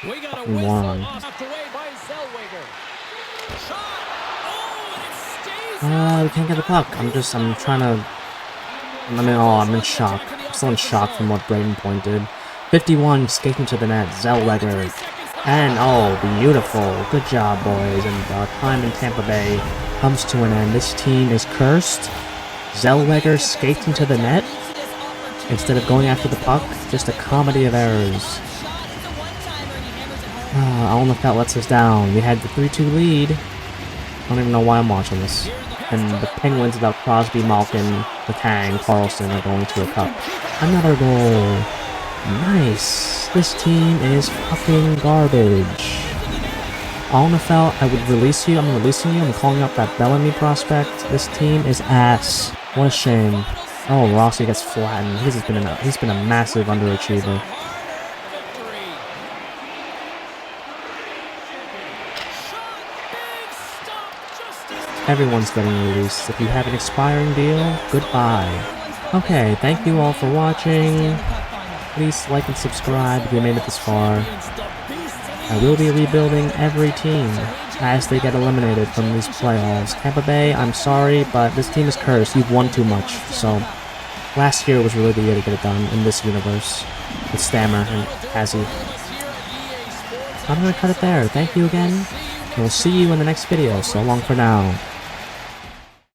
Fucking moron. We can't get the puck. I'm trying to... I'm in shock. I'm still in shock from what Braden Point did. 51, skating to the net, Zellweger. And, oh, beautiful. Good job, boys. And our time in Tampa Bay comes to an end. This team is cursed. Zellweger skating to the net instead of going after the puck. Just a comedy of errors. Alnefelt lets us down. We had the 3-2 lead. I don't even know why I'm watching this. And the Penguins, without Crosby, Malkin, Letang, Carlson, are going to a cup. Another goal. Nice. This team is fucking garbage. Alnefelt, I would release you. I'm releasing you. I'm calling up that Bellamy prospect. This team is ass. What a shame. Oh, Rossi gets flattened. He's been a massive underachiever. Everyone's getting released. If you have an expiring deal, goodbye. Okay, thank you all for watching. Please like and subscribe if you made it this far. I will be rebuilding every team as they get eliminated from these playoffs. Tampa Bay, I'm sorry, but this team is cursed. You've won too much. So, last year was really the year to get it done in this universe. With Stammer and Hazzy. I'm gonna cut it there. Thank you again. We'll see you in the next video. So long for now.